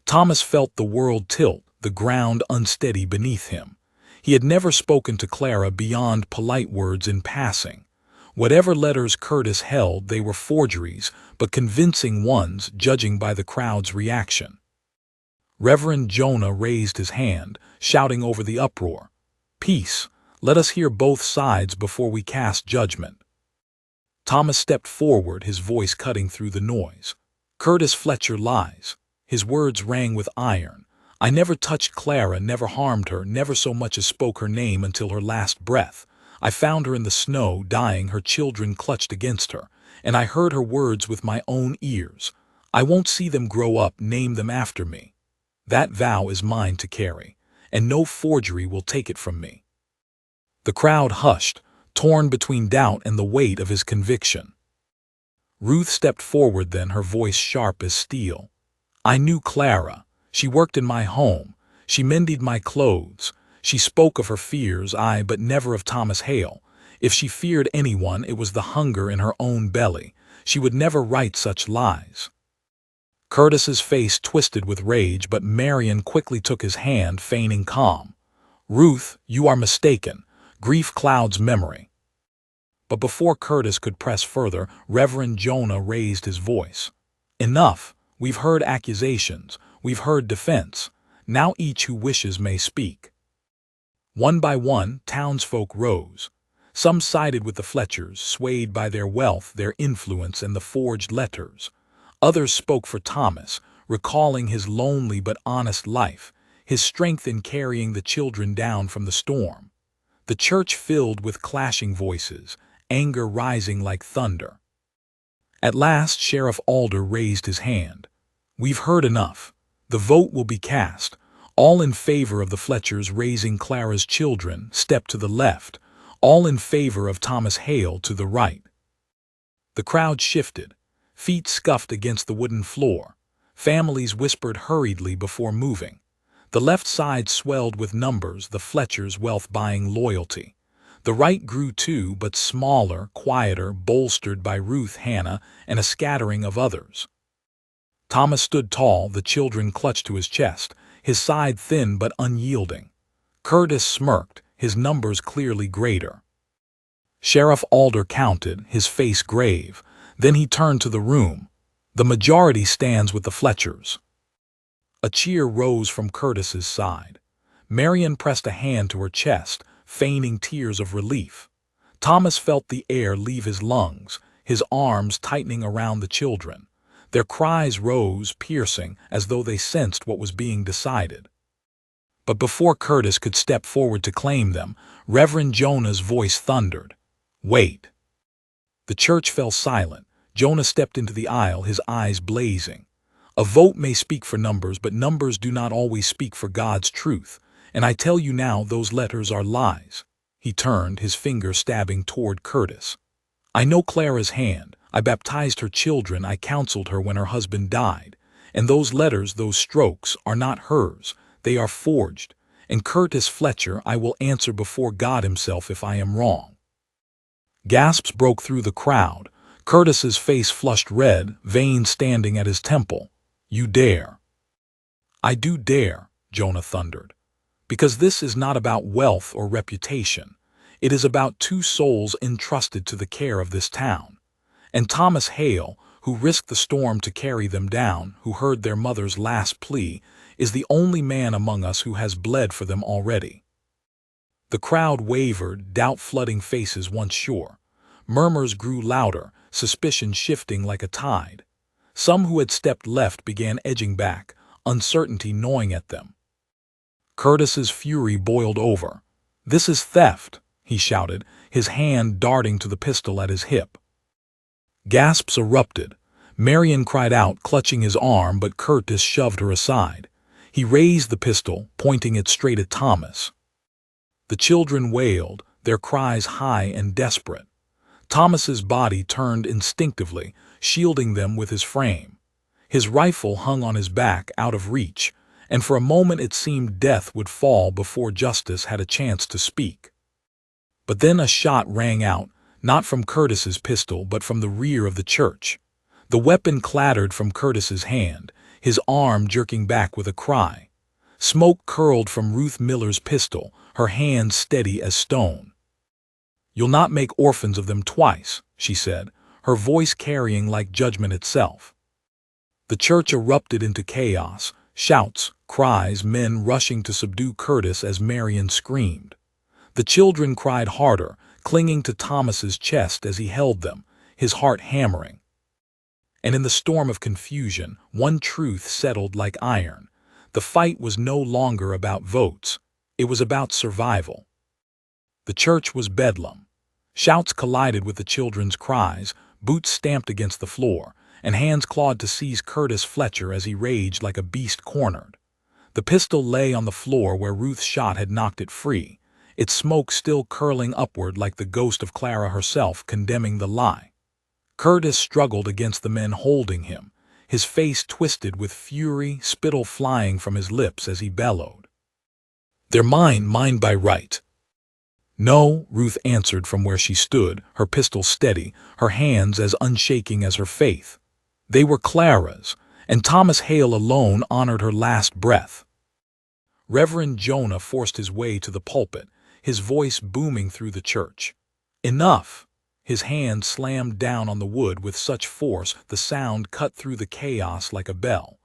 Thomas felt the world tilt, the ground unsteady beneath him. He had never spoken to Clara beyond polite words in passing. Whatever letters Curtis held, they were forgeries, but convincing ones, judging by the crowd's reaction. Reverend Jonah raised his hand, shouting over the uproar, "Peace, let us hear both sides before we cast judgment." Thomas stepped forward, his voice cutting through the noise. "Curtis Fletcher lies." His words rang with iron. "I never touched Clara, never harmed her, never so much as spoke her name until her last breath. I found her in the snow, dying, her children clutched against her, and I heard her words with my own ears. I won't see them grow up, name them after me. That vow is mine to carry, and no forgery will take it from me." The crowd hushed, torn between doubt and the weight of his conviction. Ruth stepped forward then, her voice sharp as steel. "I knew Clara. She worked in my home. She mended my clothes. She spoke of her fears, but never of Thomas Hale. If she feared anyone, it was the hunger in her own belly. She would never write such lies." Curtis's face twisted with rage, but Marion quickly took his hand, feigning calm. "Ruth, you are mistaken. Grief clouds memory." But before Curtis could press further, Reverend Jonah raised his voice. "Enough. We've heard accusations. We've heard defense. Now each who wishes may speak." One by one, townsfolk rose. Some sided with the Fletchers, swayed by their wealth, their influence, and the forged letters. Others spoke for Thomas, recalling his lonely but honest life, his strength in carrying the children down from the storm. The church filled with clashing voices, anger rising like thunder. At last, Sheriff Alder raised his hand. "We've heard enough. The vote will be cast. All in favor of the Fletchers raising Clara's children, step to the left. All in favor of Thomas Hale to the right." The crowd shifted. Feet scuffed against the wooden floor. Families whispered hurriedly before moving. The left side swelled with numbers, the Fletchers' wealth-buying loyalty. The right grew too, but smaller, quieter, bolstered by Ruth, Hannah, and a scattering of others. Thomas stood tall, the children clutched to his chest, his side thin but unyielding. Curtis smirked, his numbers clearly greater. Sheriff Alder counted, his face grave. Then he turned to the room. "The majority stands with the Fletchers." A cheer rose from Curtis's side. Marion pressed a hand to her chest, feigning tears of relief. Thomas felt the air leave his lungs, his arms tightening around the children. Their cries rose, piercing, as though they sensed what was being decided. But before Curtis could step forward to claim them, Reverend Jonah's voice thundered, "Wait." The church fell silent. Jonah stepped into the aisle, his eyes blazing. "A vote may speak for numbers, but numbers do not always speak for God's truth. And I tell you now, those letters are lies." He turned, his finger stabbing toward Curtis. "I know Clara's hand. I baptized her children. I counseled her when her husband died. And those letters, those strokes, are not hers. They are forged. And Curtis Fletcher, I will answer before God himself if I am wrong." Gasps broke through the crowd. Curtis's face flushed red, veins standing at his temple. "You dare." "I do dare," Jonah thundered. "Because this is not about wealth or reputation. It is about two souls entrusted to the care of this town. And Thomas Hale, who risked the storm to carry them down, who heard their mother's last plea, is the only man among us who has bled for them already." The crowd wavered, doubt flooding faces once sure. Murmurs grew louder, suspicion shifting like a tide. Some who had stepped left began edging back, uncertainty gnawing at them. Curtis's fury boiled over. "This is theft," he shouted, his hand darting to the pistol at his hip. Gasps erupted. Marion cried out, clutching his arm, but Curtis shoved her aside. He raised the pistol, pointing it straight at Thomas. The children wailed, their cries high and desperate. Thomas's body turned instinctively, shielding them with his frame. His rifle hung on his back, out of reach, and for a moment it seemed death would fall before justice had a chance to speak. But then a shot rang out, not from Curtis's pistol but from the rear of the church. The weapon clattered from Curtis's hand, his arm jerking back with a cry. Smoke curled from Ruth Miller's pistol, her hand steady as stone. "You'll not make orphans of them twice," she said, her voice carrying like judgment itself. The church erupted into chaos, shouts, cries, men rushing to subdue Curtis as Marion screamed. The children cried harder, clinging to Thomas's chest as he held them, his heart hammering. And in the storm of confusion, one truth settled like iron. The fight was no longer about votes. It was about survival. The church was bedlam. Shouts collided with the children's cries, boots stamped against the floor, and hands clawed to seize Curtis Fletcher as he raged like a beast cornered. The pistol lay on the floor where Ruth's shot had knocked it free, its smoke still curling upward like the ghost of Clara herself condemning the lie. Curtis struggled against the men holding him, his face twisted with fury, spittle flying from his lips as he bellowed. "They're mine by right." "No," Ruth answered from where she stood, her pistol steady, her hands as unshaking as her faith. "They were Clara's, and Thomas Hale alone honored her last breath." Reverend Jonah forced his way to the pulpit, his voice booming through the church. "Enough!" His hand slammed down on the wood with such force the sound cut through the chaos like a bell.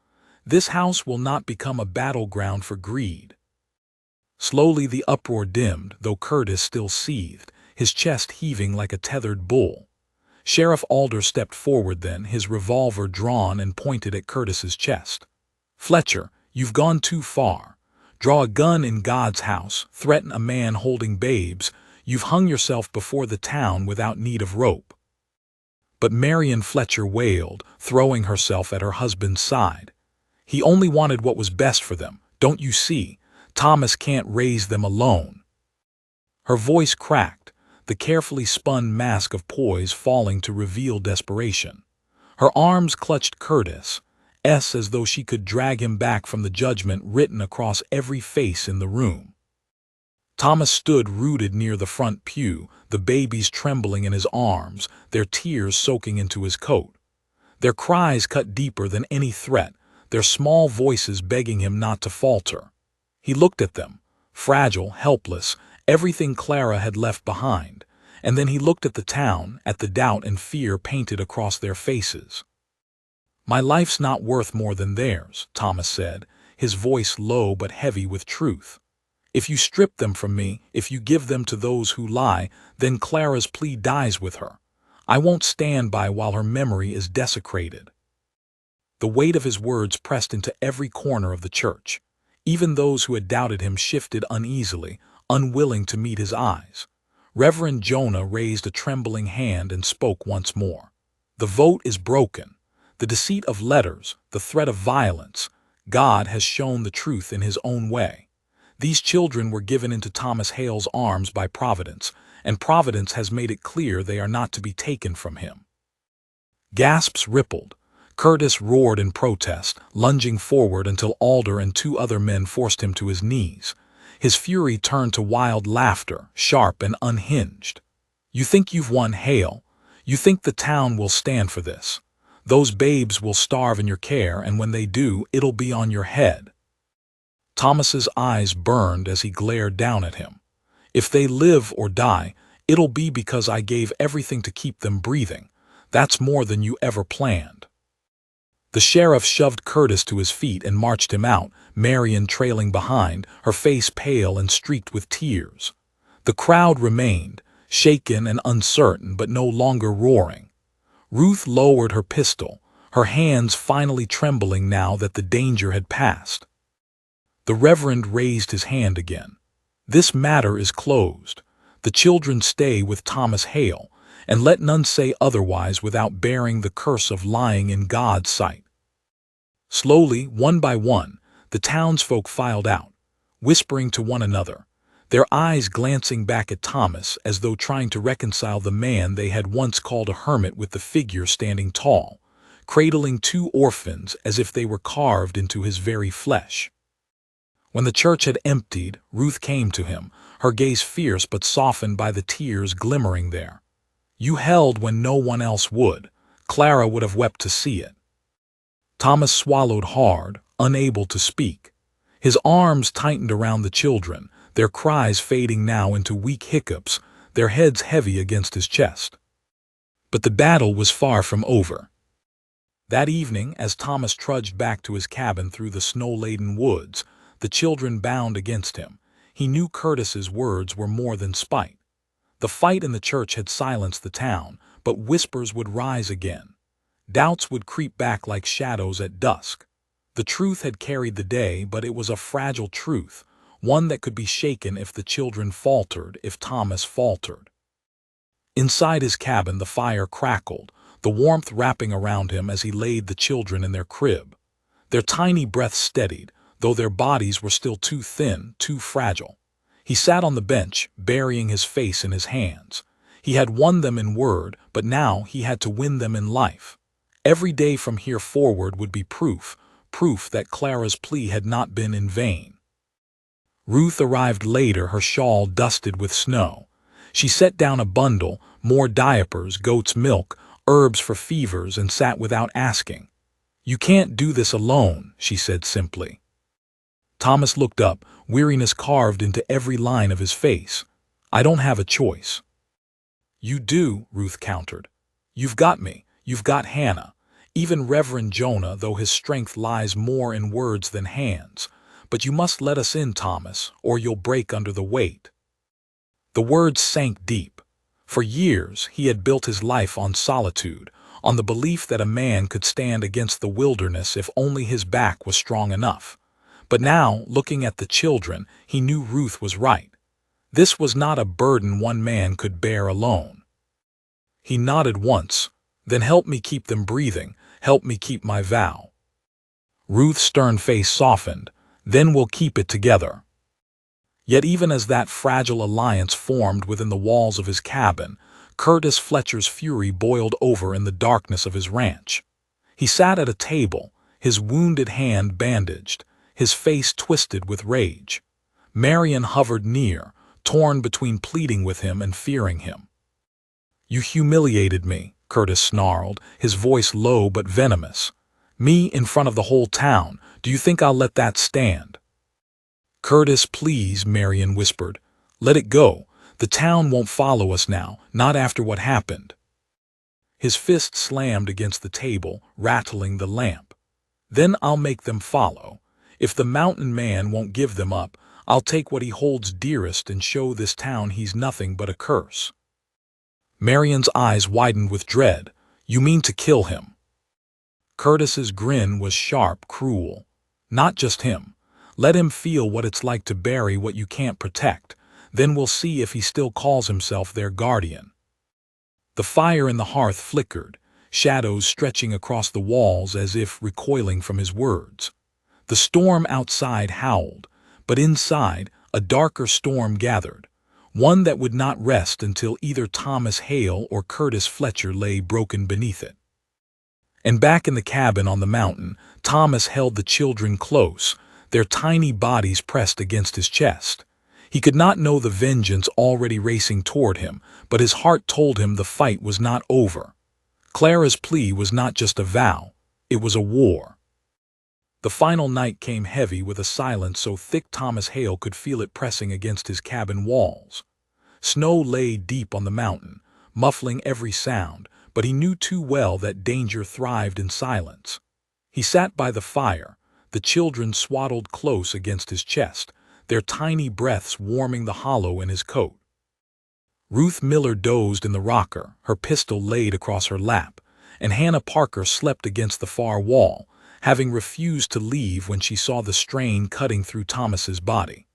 "This house will not become a battleground for greed." Slowly the uproar dimmed, though Curtis still seethed, his chest heaving like a tethered bull. Sheriff Alder stepped forward then, his revolver drawn and pointed at Curtis's chest. "Fletcher, you've gone too far. Draw a gun in God's house, threaten a man holding babes. You've hung yourself before the town without need of rope." But Marion Fletcher wailed, throwing herself at her husband's side. "He only wanted what was best for them, don't you see? Thomas can't raise them alone." Her voice cracked, the carefully spun mask of poise falling to reveal desperation. Her arms clutched Curtis' as though she could drag him back from the judgment written across every face in the room. Thomas stood rooted near the front pew, the babies trembling in his arms, their tears soaking into his coat. Their cries cut deeper than any threat, their small voices begging him not to falter. He looked at them, fragile, helpless, everything Clara had left behind, and then he looked at the town, at the doubt and fear painted across their faces. "My life's not worth more than theirs," Thomas said, his voice low but heavy with truth. "If you strip them from me, if you give them to those who lie, then Clara's plea dies with her. I won't stand by while her memory is desecrated." The weight of his words pressed into every corner of the church. Even those who had doubted him shifted uneasily, unwilling to meet his eyes. Reverend Jonah raised a trembling hand and spoke once more. "The vote is broken. The deceit of letters, the threat of violence. God has shown the truth in his own way. These children were given into Thomas Hale's arms by Providence, and Providence has made it clear they are not to be taken from him." Gasps rippled. Curtis roared in protest, lunging forward until Alder and two other men forced him to his knees. His fury turned to wild laughter, sharp and unhinged. "You think you've won, Hale? You think the town will stand for this? Those babes will starve in your care, and when they do, it'll be on your head." Thomas's eyes burned as he glared down at him. "If they live or die, it'll be because I gave everything to keep them breathing. That's more than you ever planned." The sheriff shoved Curtis to his feet and marched him out, Marion trailing behind, her face pale and streaked with tears. The crowd remained, shaken and uncertain but no longer roaring. Ruth lowered her pistol, her hands finally trembling now that the danger had passed. The Reverend raised his hand again. "This matter is closed. The children stay with Thomas Hale, and let none say otherwise without bearing the curse of lying in God's sight." Slowly, one by one, the townsfolk filed out, whispering to one another. their eyes glancing back at Thomas as though trying to reconcile the man they had once called a hermit with the figure standing tall, cradling two orphans as if they were carved into his very flesh. When the church had emptied, Ruth came to him, her gaze fierce but softened by the tears glimmering there. "You held when no one else would. Clara would have wept to see it." Thomas swallowed hard, unable to speak. His arms tightened around the children, their cries fading now into weak hiccups, their heads heavy against his chest. But the battle was far from over. That evening, as Thomas trudged back to his cabin through the snow-laden woods, the children bound against him. He knew Curtis's words were more than spite. The fight in the church had silenced the town, but whispers would rise again. Doubts would creep back like shadows at dusk. The truth had carried the day, but it was a fragile truth, one that could be shaken if the children faltered, if Thomas faltered. Inside his cabin the fire crackled, the warmth wrapping around him as he laid the children in their crib. Their tiny breaths steadied, though their bodies were still too thin, too fragile. He sat on the bench, burying his face in his hands. He had won them in word, but now he had to win them in life. Every day from here forward would be proof that Clara's plea had not been in vain. Ruth arrived later, her shawl dusted with snow. She set down a bundle, more diapers, goat's milk, herbs for fevers, and sat without asking. "You can't do this alone," she said simply. Thomas looked up, weariness carved into every line of his face. "I don't have a choice." "You do," Ruth countered. "You've got me. You've got Hannah. Even Reverend Jonah, though his strength lies more in words than hands. But you must let us in, Thomas, or you'll break under the weight." The words sank deep. For years he had built his life on solitude, on the belief that a man could stand against the wilderness if only his back was strong enough. But now, looking at the children, he knew Ruth was right. This was not a burden one man could bear alone. He nodded once. "Then help me keep them breathing, help me keep my vow." Ruth's stern face softened. "Then we'll keep it together." Yet even as that fragile alliance formed within the walls of his cabin, Curtis Fletcher's fury boiled over in the darkness of his ranch. He sat at a table, his wounded hand bandaged, his face twisted with rage. Marion hovered near, torn between pleading with him and fearing him. "You humiliated me," Curtis snarled, his voice low but venomous. "Me in front of the whole town. Do you think I'll let that stand?" "Curtis, please," Marion whispered. "Let it go. The town won't follow us now, not after what happened." His fist slammed against the table, rattling the lamp. "Then I'll make them follow. If the mountain man won't give them up, I'll take what he holds dearest and show this town he's nothing but a curse." Marion's eyes widened with dread. "You mean to kill him?" Curtis's grin was sharp, cruel. "Not just him. Let him feel what it's like to bury what you can't protect. Then we'll see if he still calls himself their guardian." The fire in the hearth flickered, shadows stretching across the walls as if recoiling from his words. The storm outside howled, but inside a darker storm gathered, one that would not rest until either Thomas Hale or Curtis Fletcher lay broken beneath it. And back in the cabin on the mountain, Thomas held the children close, their tiny bodies pressed against his chest. He could not know the vengeance already racing toward him, but his heart told him the fight was not over. Clara's plea was not just a vow, it was a war. The final night came heavy with a silence so thick Thomas Hale could feel it pressing against his cabin walls. Snow lay deep on the mountain, muffling every sound, but he knew too well that danger thrived in silence. He sat by the fire, the children swaddled close against his chest, their tiny breaths warming the hollow in his coat. Ruth Miller dozed in the rocker, her pistol laid across her lap, and Hannah Parker slept against the far wall, having refused to leave when she saw the strain cutting through Thomas's body.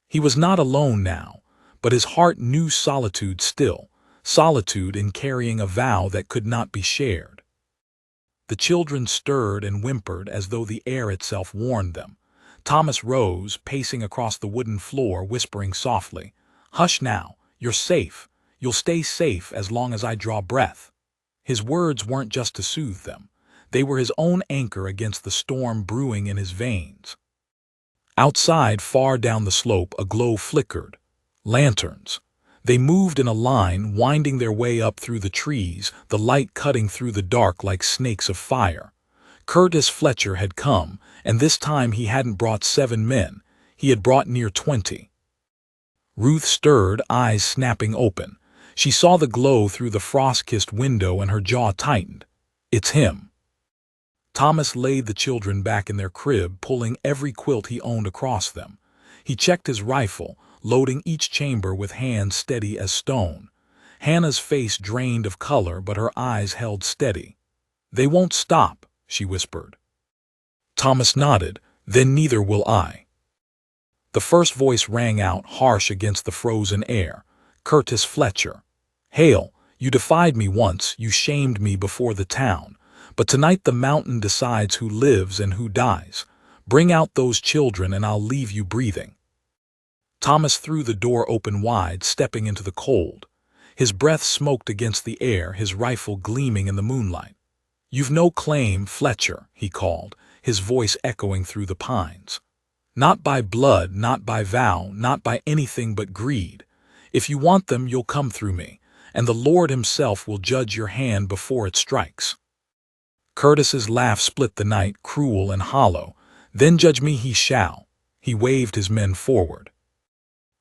He was not alone now, but his heart knew solitude still, solitude in carrying a vow that could not be shared. The children stirred and whimpered as though the air itself warned them. Thomas rose, pacing across the wooden floor, whispering softly, "Hush now, you're safe. You'll stay safe as long as I draw breath." His words weren't just to soothe them. They were his own anchor against the storm brewing in his veins. Outside, far down the slope, a glow flickered. Lanterns. They moved in a line, winding their way up through the trees, the light cutting through the dark like snakes of fire. Curtis Fletcher had come, and this time he hadn't brought 7 men. He had brought near 20. Ruth stirred, eyes snapping open. She saw the glow through the frost-kissed window and her jaw tightened. "It's him." Thomas laid the children back in their crib, pulling every quilt he owned across them. He checked his rifle, loading each chamber with hands steady as stone. Hannah's face drained of color, but her eyes held steady. "They won't stop," she whispered. Thomas nodded. "Then neither will I." The first voice rang out, harsh against the frozen air. Curtis Fletcher. "Hale, you defied me once, you shamed me before the town. But tonight the mountain decides who lives and who dies. Bring out those children and I'll leave you breathing." Thomas threw the door open wide, stepping into the cold. His breath smoked against the air, his rifle gleaming in the moonlight. "You've no claim, Fletcher," he called, his voice echoing through the pines. "Not by blood, not by vow, not by anything but greed. If you want them, you'll come through me, and the Lord himself will judge your hand before it strikes." Curtis's laugh split the night, cruel and hollow. "Then judge me he shall." He waved his men forward.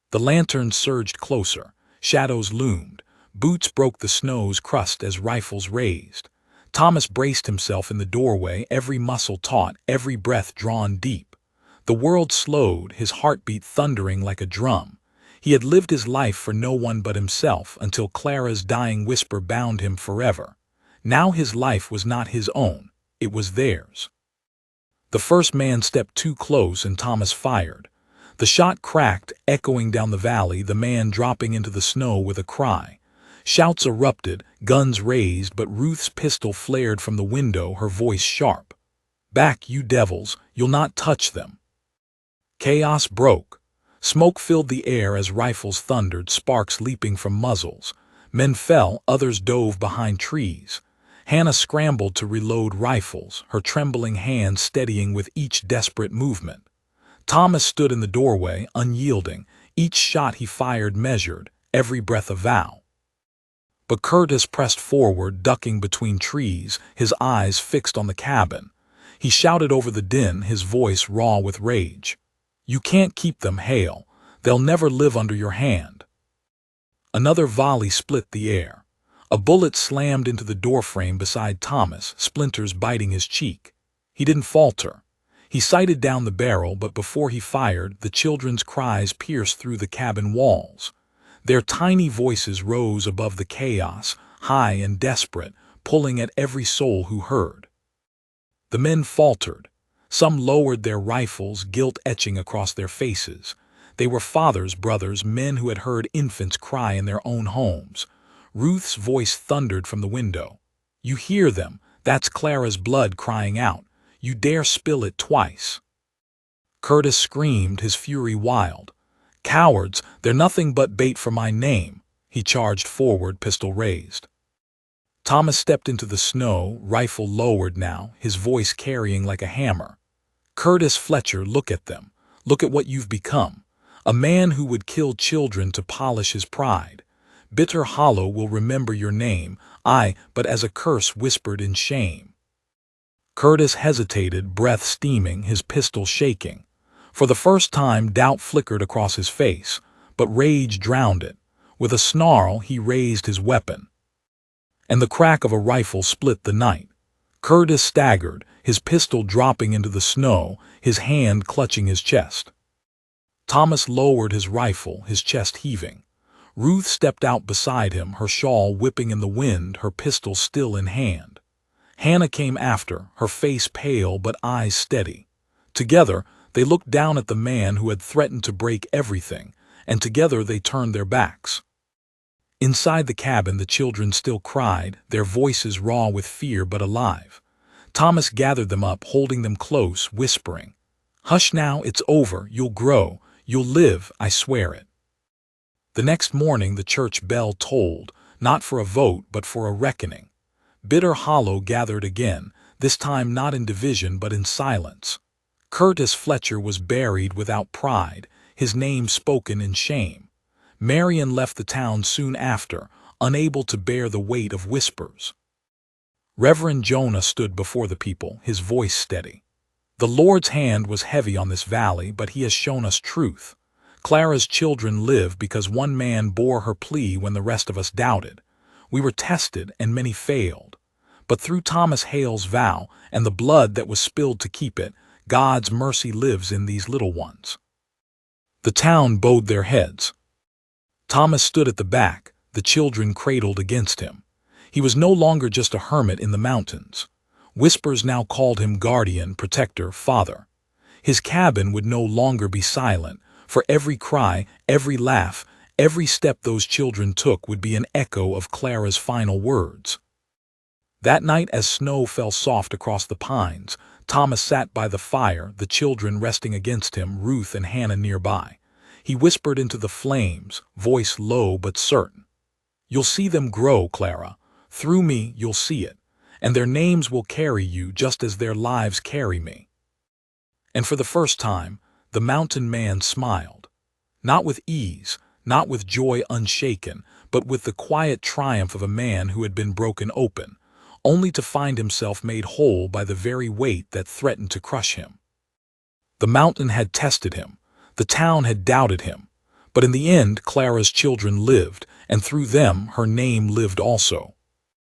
The lanterns surged closer. Shadows loomed. Boots broke the snow's crust as rifles raised. Thomas braced himself in the doorway, every muscle taut, every breath drawn deep. The world slowed, his heartbeat thundering like a drum. He had lived his life for no one but himself until Clara's dying whisper bound him forever. Now his life was not his own, it was theirs. The first man stepped too close and Thomas fired. The shot cracked, echoing down the valley, the man dropping into the snow with a cry. Shouts erupted, guns raised, but Ruth's pistol flared from the window, her voice sharp. "Back, you devils, you'll not touch them." Chaos broke. Smoke filled the air as rifles thundered, sparks leaping from muzzles. Men fell, others dove behind trees. Hannah scrambled to reload rifles, her trembling hands steadying with each desperate movement. Thomas stood in the doorway, unyielding. Each shot he fired measured, every breath a vow. But Curtis pressed forward, ducking between trees, his eyes fixed on the cabin. He shouted over the din, his voice raw with rage. "You can't keep them, Hale. They'll never live under your hand." Another volley split the air. A bullet slammed into the doorframe beside Thomas, splinters biting his cheek. He didn't falter. He sighted down the barrel, but before he fired, the children's cries pierced through the cabin walls. Their tiny voices rose above the chaos, high and desperate, pulling at every soul who heard. The men faltered. Some lowered their rifles, guilt etching across their faces. They were fathers, brothers, men who had heard infants cry in their own homes. Ruth's voice thundered from the window. "You hear them? That's Clara's blood crying out. You dare spill it twice." Curtis screamed, his fury wild. "Cowards, they're nothing but bait for my name." He charged forward, pistol raised. Thomas stepped into the snow, rifle lowered now, his voice carrying like a hammer. "Curtis Fletcher, look at them. Look at what you've become. A man who would kill children to polish his pride. Bitter Hollow will remember your name, but as a curse whispered in shame." Curtis hesitated, breath steaming, his pistol shaking. For the first time, doubt flickered across his face, but rage drowned it. With a snarl, he raised his weapon. And the crack of a rifle split the night. Curtis staggered, his pistol dropping into the snow, his hand clutching his chest. Thomas lowered his rifle, his chest heaving. Ruth stepped out beside him, her shawl whipping in the wind, her pistol still in hand. Hannah came after, her face pale but eyes steady. Together, they looked down at the man who had threatened to break everything, and together they turned their backs. Inside the cabin, the children still cried, their voices raw with fear but alive. Thomas gathered them up, holding them close, whispering, Hush now, it's over, you'll grow, you'll live, I swear it. The next morning the church bell tolled, not for a vote but for a reckoning. Bitter Hollow gathered again, this time not in division but in silence. Curtis Fletcher was buried without pride, his name spoken in shame. Marion left the town soon after, unable to bear the weight of whispers. Reverend Jonah stood before the people, his voice steady. The Lord's hand was heavy on this valley, but he has shown us truth. Clara's children live because one man bore her plea when the rest of us doubted. We were tested and many failed. But through Thomas Hale's vow and the blood that was spilled to keep it, God's mercy lives in these little ones. The town bowed their heads. Thomas stood at the back, the children cradled against him. He was no longer just a hermit in the mountains. Whispers now called him guardian, protector, father. His cabin would no longer be silent, for every cry, every laugh, every step those children took would be an echo of Clara's final words. That night, as snow fell soft across the pines, Thomas sat by the fire, the children resting against him, Ruth and Hannah nearby. He whispered into the flames, voice low but certain. "You'll see them grow, Clara. Through me, you'll see it. And their names will carry you just as their lives carry me." And for the first time, the mountain man smiled. Not with ease, not with joy unshaken, but with the quiet triumph of a man who had been broken open, only to find himself made whole by the very weight that threatened to crush him. The mountain had tested him. The town had doubted him. But in the end, Clara's children lived, and through them her name lived also.